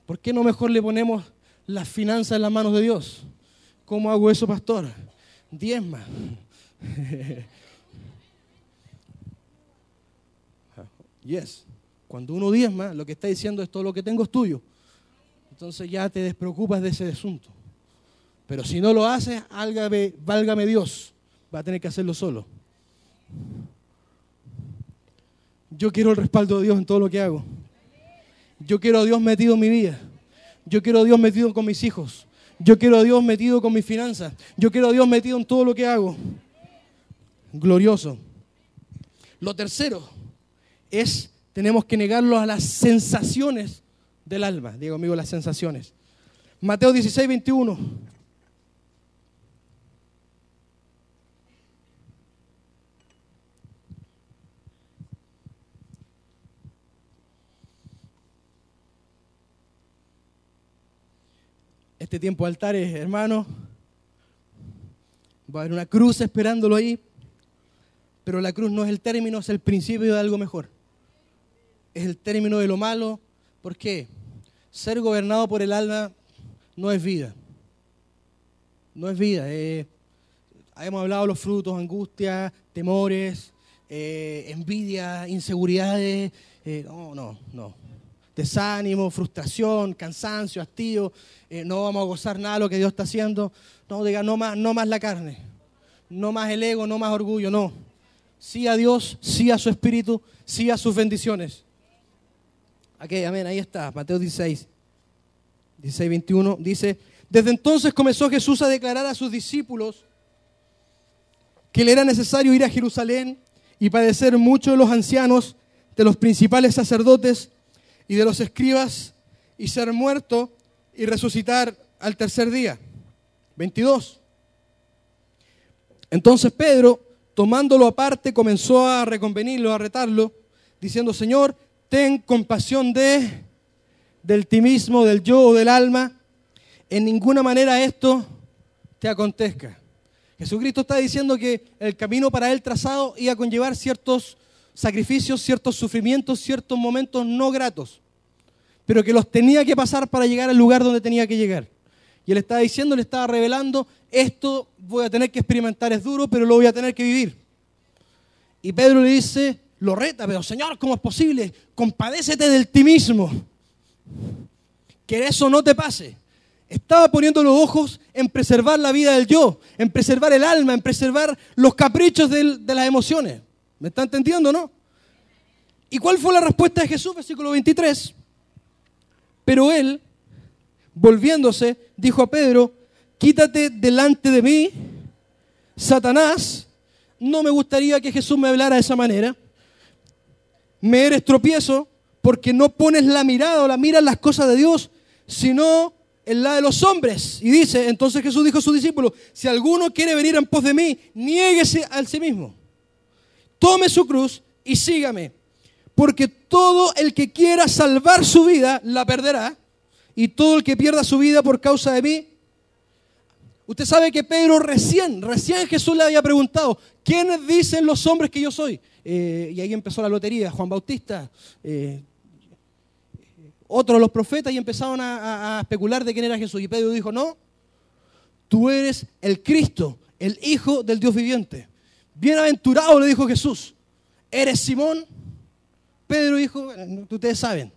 ¿Por qué no mejor le ponemos las finanzas en las manos de Dios? ¿Cómo hago eso, pastor? Diezma. Yes. Cuando uno diezma, lo que está diciendo es todo lo que tengo es tuyo. Entonces ya te despreocupas de ese asunto. Pero si no lo haces, válgame Dios, va a tener que hacerlo solo. Yo quiero el respaldo de Dios en todo lo que hago. Yo quiero a Dios metido en mi vida. Yo quiero a Dios metido con mis hijos. Yo quiero a Dios metido con mis finanzas. Yo quiero a Dios metido en todo lo que hago. Glorioso. Lo tercero es, tenemos que negarlo a las sensaciones del alma. Digo, amigo, las sensaciones. Mateo 16, 21. Este tiempo de altares, hermano, va a haber una cruz esperándolo ahí, pero la cruz no es el término, es el principio de algo mejor. Es el término de lo malo. ¿Por qué? Ser gobernado por el alma no es vida. No es vida. Hemos hablado de los frutos, angustia, temores, envidia, inseguridades. No. Desánimo, frustración, cansancio, hastío. No vamos a gozar nada de lo que Dios está haciendo. No, diga, no más la carne. No más el ego, no más orgullo, no. Sí a Dios, sí a su Espíritu, sí a sus bendiciones. Ok, amén, ahí está, Mateo 16, 21, dice: desde entonces comenzó Jesús a declarar a sus discípulos que le era necesario ir a Jerusalén y padecer mucho de los ancianos, de los principales sacerdotes y de los escribas, y ser muerto y resucitar al tercer día. 22. Entonces Pedro, tomándolo aparte, comenzó a reconvenirlo, a retarlo, diciendo: Señor, ten compasión del ti mismo, del yo o del alma. En ninguna manera esto te acontezca. Jesucristo está diciendo que el camino para él trazado iba a conllevar ciertos sacrificios, ciertos sufrimientos, ciertos momentos no gratos, pero que los tenía que pasar para llegar al lugar donde tenía que llegar. Y él estaba diciendo, le estaba revelando: esto voy a tener que experimentar, es duro, pero lo voy a tener que vivir. Y Pedro le dice, lo reta, pero Señor, ¿cómo es posible? Compadécete del ti mismo, que eso no te pase. Estaba poniendo los ojos en preservar la vida del yo, en preservar el alma, en preservar los caprichos de las emociones. ¿Me está entendiendo, no? ¿Y cuál fue la respuesta de Jesús? Versículo 23. Pero él, volviéndose, dijo a Pedro: quítate delante de mí, Satanás. No me gustaría que Jesús me hablara de esa manera. Me eres tropiezo porque no pones la mirada o la mira en las cosas de Dios, sino en la de los hombres. Y dice, entonces Jesús dijo a sus discípulos: si alguno quiere venir en pos de mí, niéguese a sí mismo. Tome su cruz y sígame. Porque todo el que quiera salvar su vida, la perderá. Y todo el que pierda su vida por causa de mí. Usted sabe que Pedro recién Jesús le había preguntado, ¿quiénes dicen los hombres que yo soy? Y ahí empezó la lotería, Juan Bautista, otros los profetas, y empezaron a especular de quién era Jesús. Y Pedro dijo, no, tú eres el Cristo, el Hijo del Dios viviente. Bienaventurado, le dijo Jesús, eres Simón. Pedro dijo, ustedes saben,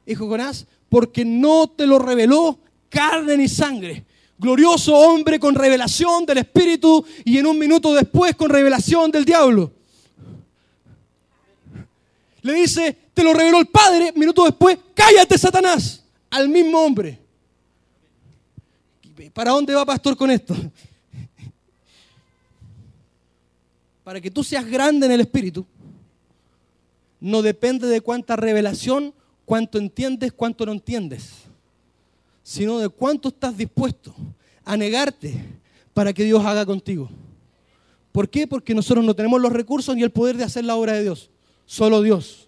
hijo Jonás, porque no te lo reveló carne ni sangre. Glorioso hombre con revelación del Espíritu y en un minuto después con revelación del diablo. Le dice, te lo reveló el Padre, minuto después, cállate, Satanás, al mismo hombre. ¿Para dónde va, pastor, con esto? Para que tú seas grande en el Espíritu, no depende de cuánta revelación, cuánto entiendes, cuánto no entiendes, sino de cuánto estás dispuesto a negarte para que Dios haga contigo. ¿Por qué? Porque nosotros no tenemos los recursos ni el poder de hacer la obra de Dios, solo Dios.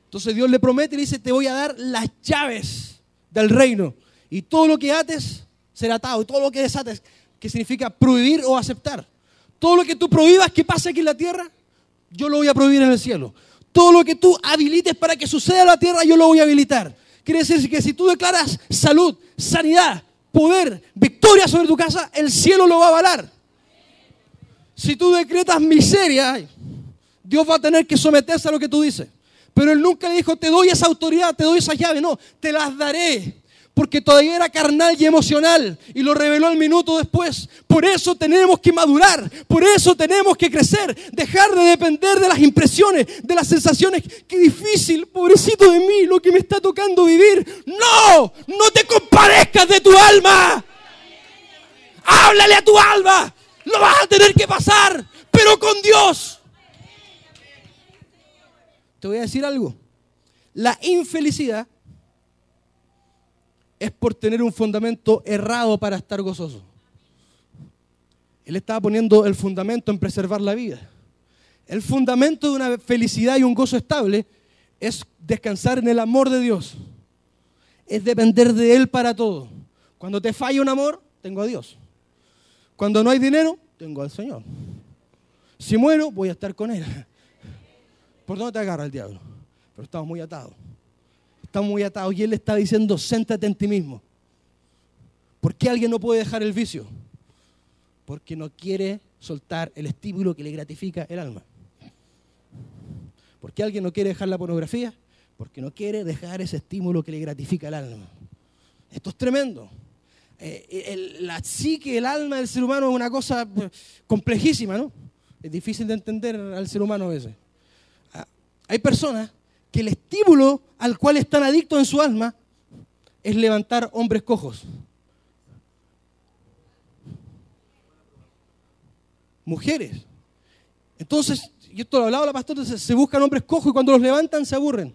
Entonces Dios le promete y le dice, te voy a dar las llaves del reino y todo lo que ates será atado y todo lo que desates, que significa prohibir o aceptar. Todo lo que tú prohíbas que pase aquí en la tierra, yo lo voy a prohibir en el cielo. Todo lo que tú habilites para que suceda en la tierra, yo lo voy a habilitar. Quiere decir que si tú declaras salud, sanidad, poder, victoria sobre tu casa, el cielo lo va a avalar. Si tú decretas miseria, Dios va a tener que someterse a lo que tú dices. Pero Él nunca le dijo, te doy esa autoridad, te doy esas llaves. No, te las daré. Porque todavía era carnal y emocional y lo reveló el minuto después. Por eso tenemos que madurar, por eso tenemos que crecer, dejar de depender de las impresiones, de las sensaciones. Qué difícil, pobrecito de mí, lo que me está tocando vivir. No, no te compadezcas de tu alma. Háblale a tu alma, lo vas a tener que pasar, pero con Dios. Te voy a decir algo, la infelicidad es por tener un fundamento errado para estar gozoso. Él estaba poniendo el fundamento en preservar la vida. El fundamento de una felicidad y un gozo estable es descansar en el amor de Dios. Es depender de Él para todo. Cuando te falla un amor, tengo a Dios. Cuando no hay dinero, tengo al Señor. Si muero, voy a estar con Él. ¿Por dónde te agarra el diablo? Pero estamos muy atados. Estamos muy atados y Él le está diciendo, céntrate en ti mismo. ¿Por qué alguien no puede dejar el vicio? Porque no quiere soltar el estímulo que le gratifica el alma. ¿Por qué alguien no quiere dejar la pornografía? Porque no quiere dejar ese estímulo que le gratifica el alma. Esto es tremendo. La psique, el alma del ser humano es una cosa complejísima, ¿no? Es difícil de entender al ser humano a veces. Hay personas que el estímulo al cual están adictos en su alma es levantar hombres cojos. Mujeres. Entonces, y esto lo hablaba la pastora, se buscan hombres cojos y cuando los levantan se aburren.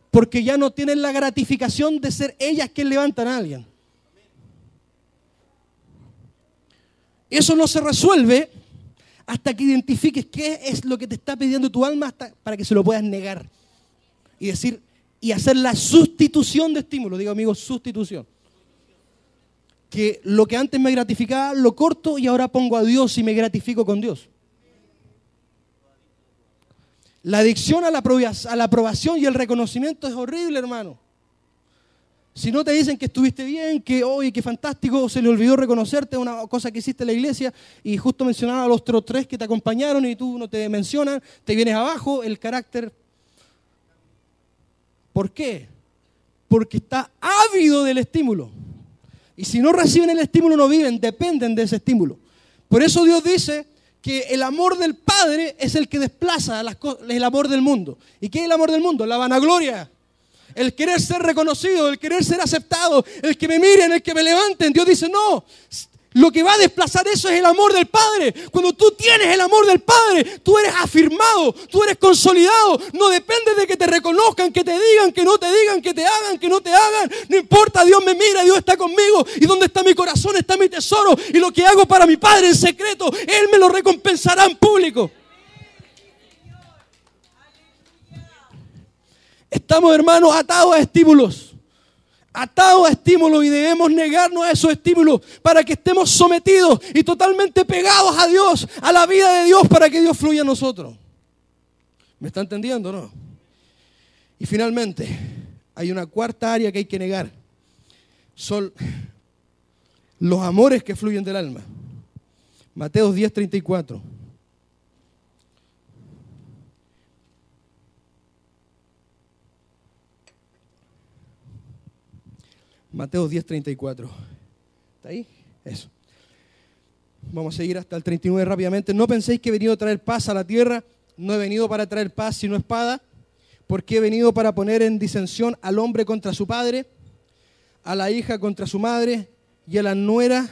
Porque ya no tienen la gratificación de ser ellas quienes levantan a alguien. Eso no se resuelve hasta que identifiques qué es lo que te está pidiendo tu alma para que se lo puedas negar. Y decir, y hacer la sustitución de estímulo. Digo, amigo, sustitución. Que lo que antes me gratificaba lo corto y ahora pongo a Dios y me gratifico con Dios. La adicción a la aprobación y el reconocimiento es horrible, hermano. Si no te dicen que estuviste bien, que hoy, qué fantástico, se le olvidó reconocerte una cosa que hiciste en la iglesia y justo mencionaron a los otros tres que te acompañaron y tú no te mencionan, te vienes abajo, el carácter. ¿Por qué? Porque está ávido del estímulo. Y si no reciben el estímulo, no viven, dependen de ese estímulo. Por eso Dios dice que el amor del Padre es el que desplaza el amor del mundo. ¿Y qué es el amor del mundo? La vanagloria. El querer ser reconocido, el querer ser aceptado, el que me miren, el que me levanten. Dios dice, no, lo que va a desplazar eso es el amor del Padre. Cuando tú tienes el amor del Padre, tú eres afirmado, tú eres consolidado. No depende de que te reconozcan, que te digan, que no te digan, que te hagan, que no te hagan. No importa, Dios me mira, Dios está conmigo. Y donde está mi corazón está mi tesoro. Y lo que hago para mi Padre en secreto, Él me lo recompensará en público. Estamos, hermanos, atados a estímulos. atados a estímulos y debemos negarnos a esos estímulos para que estemos sometidos y totalmente pegados a Dios, a la vida de Dios, para que Dios fluya en nosotros. ¿Me está entendiendo o no? Y finalmente, hay una cuarta área que hay que negar. Son los amores que fluyen del alma. Mateo 10:34. Mateo 10:34. ¿Está ahí? Eso. Vamos a seguir hasta el 39 rápidamente. No penséis que he venido a traer paz a la tierra. No he venido para traer paz sino espada. Porque he venido para poner en disensión al hombre contra su padre, a la hija contra su madre y a la nuera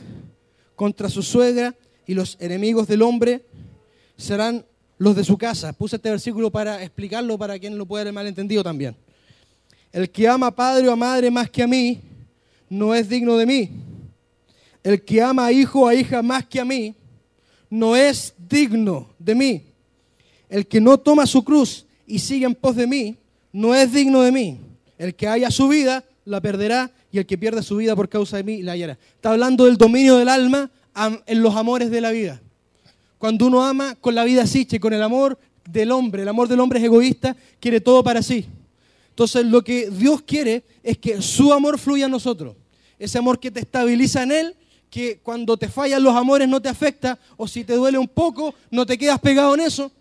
contra su suegra, y los enemigos del hombre serán los de su casa. Puse este versículo para explicarlo para quien lo pueda haber malentendido también. El que ama a padre o a madre más que a mí, no es digno de mí. El que ama a hijo o a hija más que a mí, no es digno de mí. El que no toma su cruz y sigue en pos de mí, no es digno de mí. El que haya su vida, la perderá, y el que pierde su vida por causa de mí, la hallará. Está hablando del dominio del alma en los amores de la vida. Cuando uno ama con la vida así, con el amor del hombre es egoísta, quiere todo para sí. Entonces lo que Dios quiere es que su amor fluya en nosotros. Ese amor que te estabiliza en Él, que cuando te fallan los amores no te afecta, o si te duele un poco, no te quedas pegado en eso.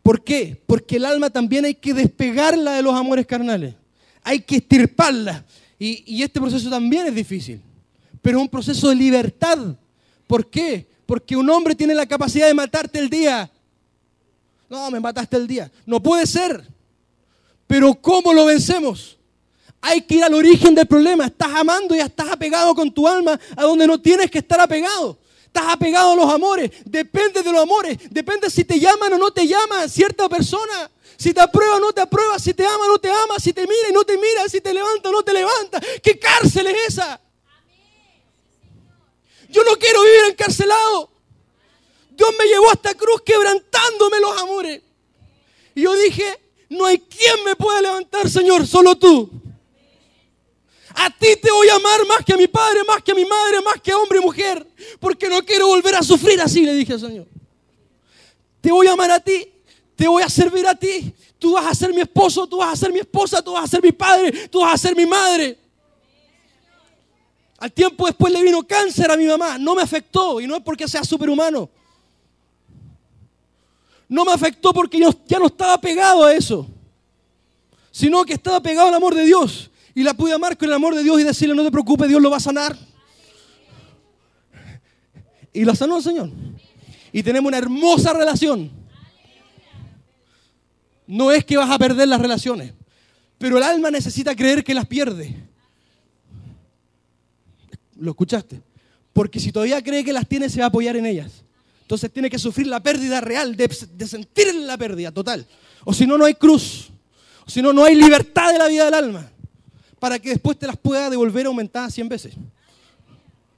¿Por qué? Porque el alma también hay que despegarla de los amores carnales. Hay que extirparla. Y este proceso también es difícil. Pero es un proceso de libertad. ¿Por qué? Porque un hombre tiene la capacidad de matarte el día. No, me mataste el día. No puede ser. Pero ¿cómo lo vencemos? Hay que ir al origen del problema. Estás amando y ya estás apegado con tu alma a donde no tienes que estar apegado. Estás apegado a los amores. Depende de los amores. Depende si te llaman o no te llaman cierta persona. Si te aprueba o no te aprueba. Si te ama o no te ama. Si te mira y no te mira. Si te levanta o no te levanta. ¿Qué cárcel es esa? Yo no quiero vivir encarcelado. Dios me llevó a esta cruz quebrantándome los amores. Y yo dije, no hay quien me pueda levantar, Señor, solo tú. A ti te voy a amar más que a mi padre, más que a mi madre, más que a hombre y mujer. Porque no quiero volver a sufrir así, le dije al Señor. Te voy a amar a ti, te voy a servir a ti. Tú vas a ser mi esposo, tú vas a ser mi esposa, tú vas a ser mi padre, tú vas a ser mi madre. Al tiempo después le vino cáncer a mi mamá. No me afectó y no es porque sea superhumano. No me afectó porque yo ya no estaba pegado a eso, sino que estaba pegado al amor de Dios. Y la pude amar con el amor de Dios y decirle, no te preocupes, Dios lo va a sanar. Y la sanó el Señor. Y tenemos una hermosa relación. No es que vas a perder las relaciones, pero el alma necesita creer que las pierde. ¿Lo escuchaste? Porque si todavía cree que las tiene, se va a apoyar en ellas. Entonces tiene que sufrir la pérdida real, de sentir la pérdida total. O si no, no hay cruz. O si no, no hay libertad de la vida del alma. Para que después te las pueda devolver aumentadas 100 veces.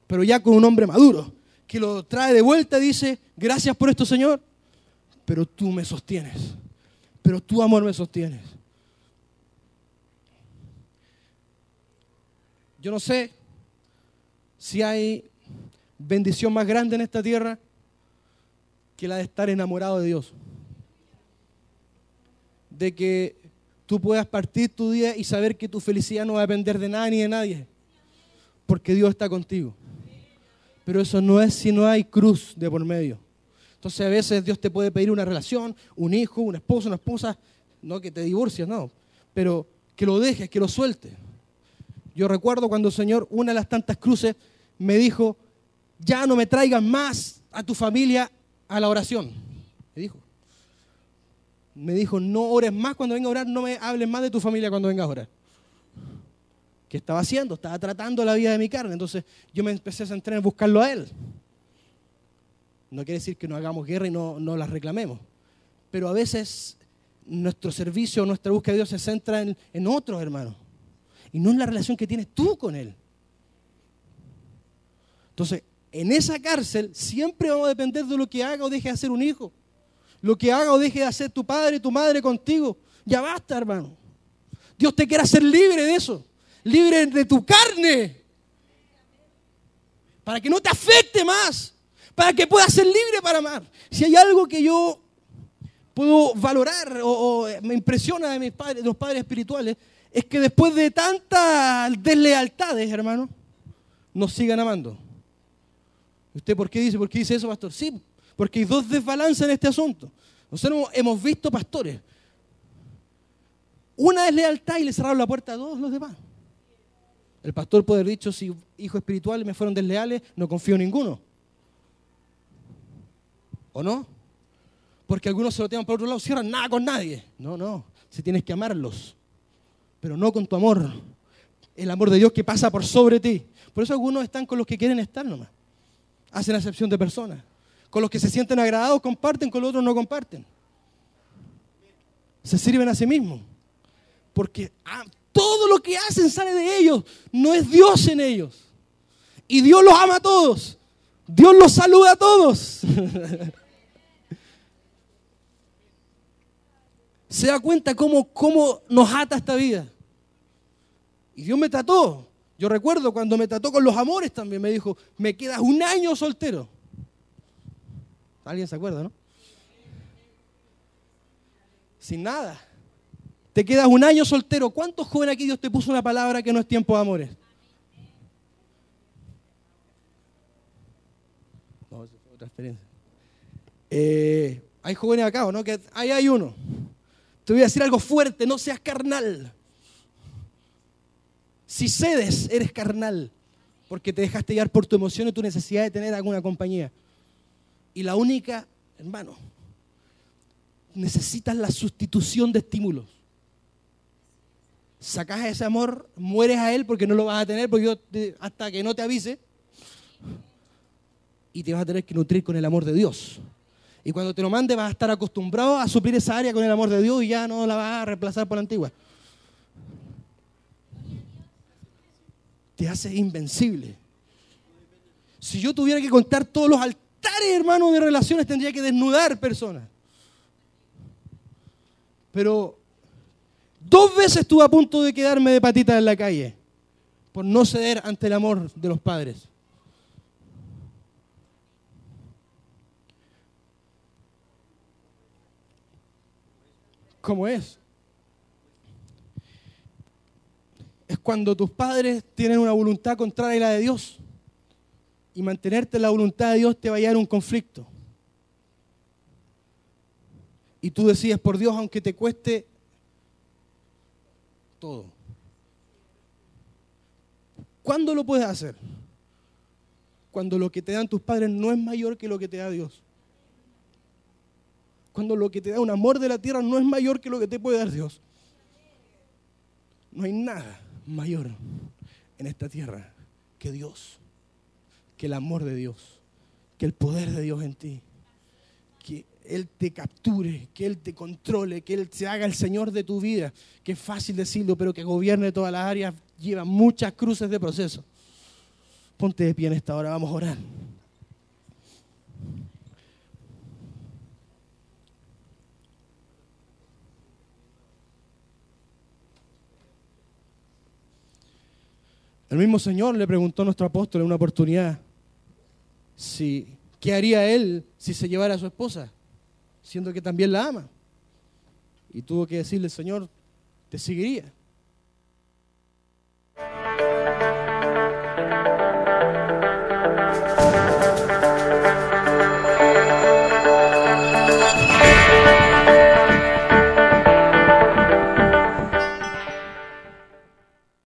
Pero ya con un hombre maduro, que lo trae de vuelta y dice, gracias por esto, Señor, pero tú me sostienes. Pero tu amor me sostienes. Yo no sé si hay bendición más grande en esta tierra que la de estar enamorado de Dios. De que tú puedas partir tu día y saber que tu felicidad no va a depender de nada ni de nadie. Porque Dios está contigo. Pero eso no es si no hay cruz de por medio. Entonces a veces Dios te puede pedir una relación, un hijo, una esposa, no que te divorcies, no. Pero que lo dejes, que lo sueltes. Yo recuerdo cuando el Señor, una de las tantas cruces, me dijo, ya no me traigas más a tu familia a la oración. Me dijo, no ores más cuando venga a orar, no me hables más de tu familia cuando vengas a orar. ¿Qué estaba haciendo? Estaba tratando la vida de mi carne. Entonces yo me empecé a centrar en buscarlo a Él. No quiere decir que no hagamos guerra y no las reclamemos. Pero a veces nuestro servicio, nuestra búsqueda de Dios se centra en otros hermanos. Y no en la relación que tienes tú con Él. Entonces, en esa cárcel siempre vamos a depender de lo que haga o deje de hacer un hijo. Lo que haga o deje de hacer tu padre, tu madre contigo. Ya basta, hermano. Dios te quiere hacer libre de eso, libre de tu carne, para que no te afecte más, para que puedas ser libre para amar. Si hay algo que yo puedo valorar o me impresiona de mis padres, de los padres espirituales, es que después de tantas deslealtades, hermano, nos sigan amando. ¿Usted por qué dice? ¿Por qué dice eso, pastor? Sí, porque hay dos desbalances en este asunto. Nosotros hemos visto pastores. Una deslealtad y le cerraron la puerta a todos los demás. El pastor puede haber dicho, si hijos espirituales me fueron desleales, no confío en ninguno. ¿O no? Porque algunos se lo tiran por otro lado, cierran nada con nadie. No, si tienes que amarlos, pero no con tu amor. El amor de Dios que pasa por sobre ti. Por eso algunos están con los que quieren estar nomás. Hacen acepción de personas. Con los que se sienten agradados comparten, con los otros no comparten. Se sirven a sí mismos. Porque todo lo que hacen sale de ellos. No es Dios en ellos. Y Dios los ama a todos. Dios los saluda a todos. Se da cuenta cómo nos ata esta vida. Y Dios me trató. Yo recuerdo cuando me trató con los amores también. Me dijo, me quedas un año soltero. ¿Alguien se acuerda, no? Sin nada. Te quedas un año soltero. ¿Cuántos jóvenes aquí Dios te puso una palabra que no es tiempo de amores? No, esa fue otra experiencia. Hay jóvenes acá, ¿o no? Que ahí hay uno. Te voy a decir algo fuerte, no seas carnal. Si cedes, eres carnal, porque te dejaste llevar por tu emoción y tu necesidad de tener alguna compañía. Y la única, hermano, necesitas la sustitución de estímulos. Sacas ese amor, mueres a él porque no lo vas a tener, porque hasta que no te avise, y te vas a tener que nutrir con el amor de Dios. Y cuando te lo mande vas a estar acostumbrado a suplir esa área con el amor de Dios y ya no la vas a reemplazar por la antigua. Te hace invencible. Si yo tuviera que contar todos los altares, hermano, de relaciones, tendría que desnudar personas. Pero 2 veces estuve a punto de quedarme de patita en la calle por no ceder ante el amor de los padres. ¿Cómo es? Es cuando tus padres tienen una voluntad contraria a la de Dios. Y mantenerte en la voluntad de Dios te va a llevar a un conflicto. Y tú decides por Dios aunque te cueste todo. ¿Cuándo lo puedes hacer? Cuando lo que te dan tus padres no es mayor que lo que te da Dios. Cuando lo que te da un amor de la tierra no es mayor que lo que te puede dar Dios. No hay nada mayor en esta tierra que Dios, que el amor de Dios, que el poder de Dios en ti, que Él te capture, que Él te controle, que Él se haga el Señor de tu vida, que es fácil decirlo, pero que gobierne todas las áreas, lleva muchas cruces de proceso. Ponte de pie en esta hora, vamos a orar. El mismo Señor le preguntó a nuestro apóstol en una oportunidad qué haría él si se llevara a su esposa, siendo que también la ama. Y tuvo que decirle, Señor, te seguiría.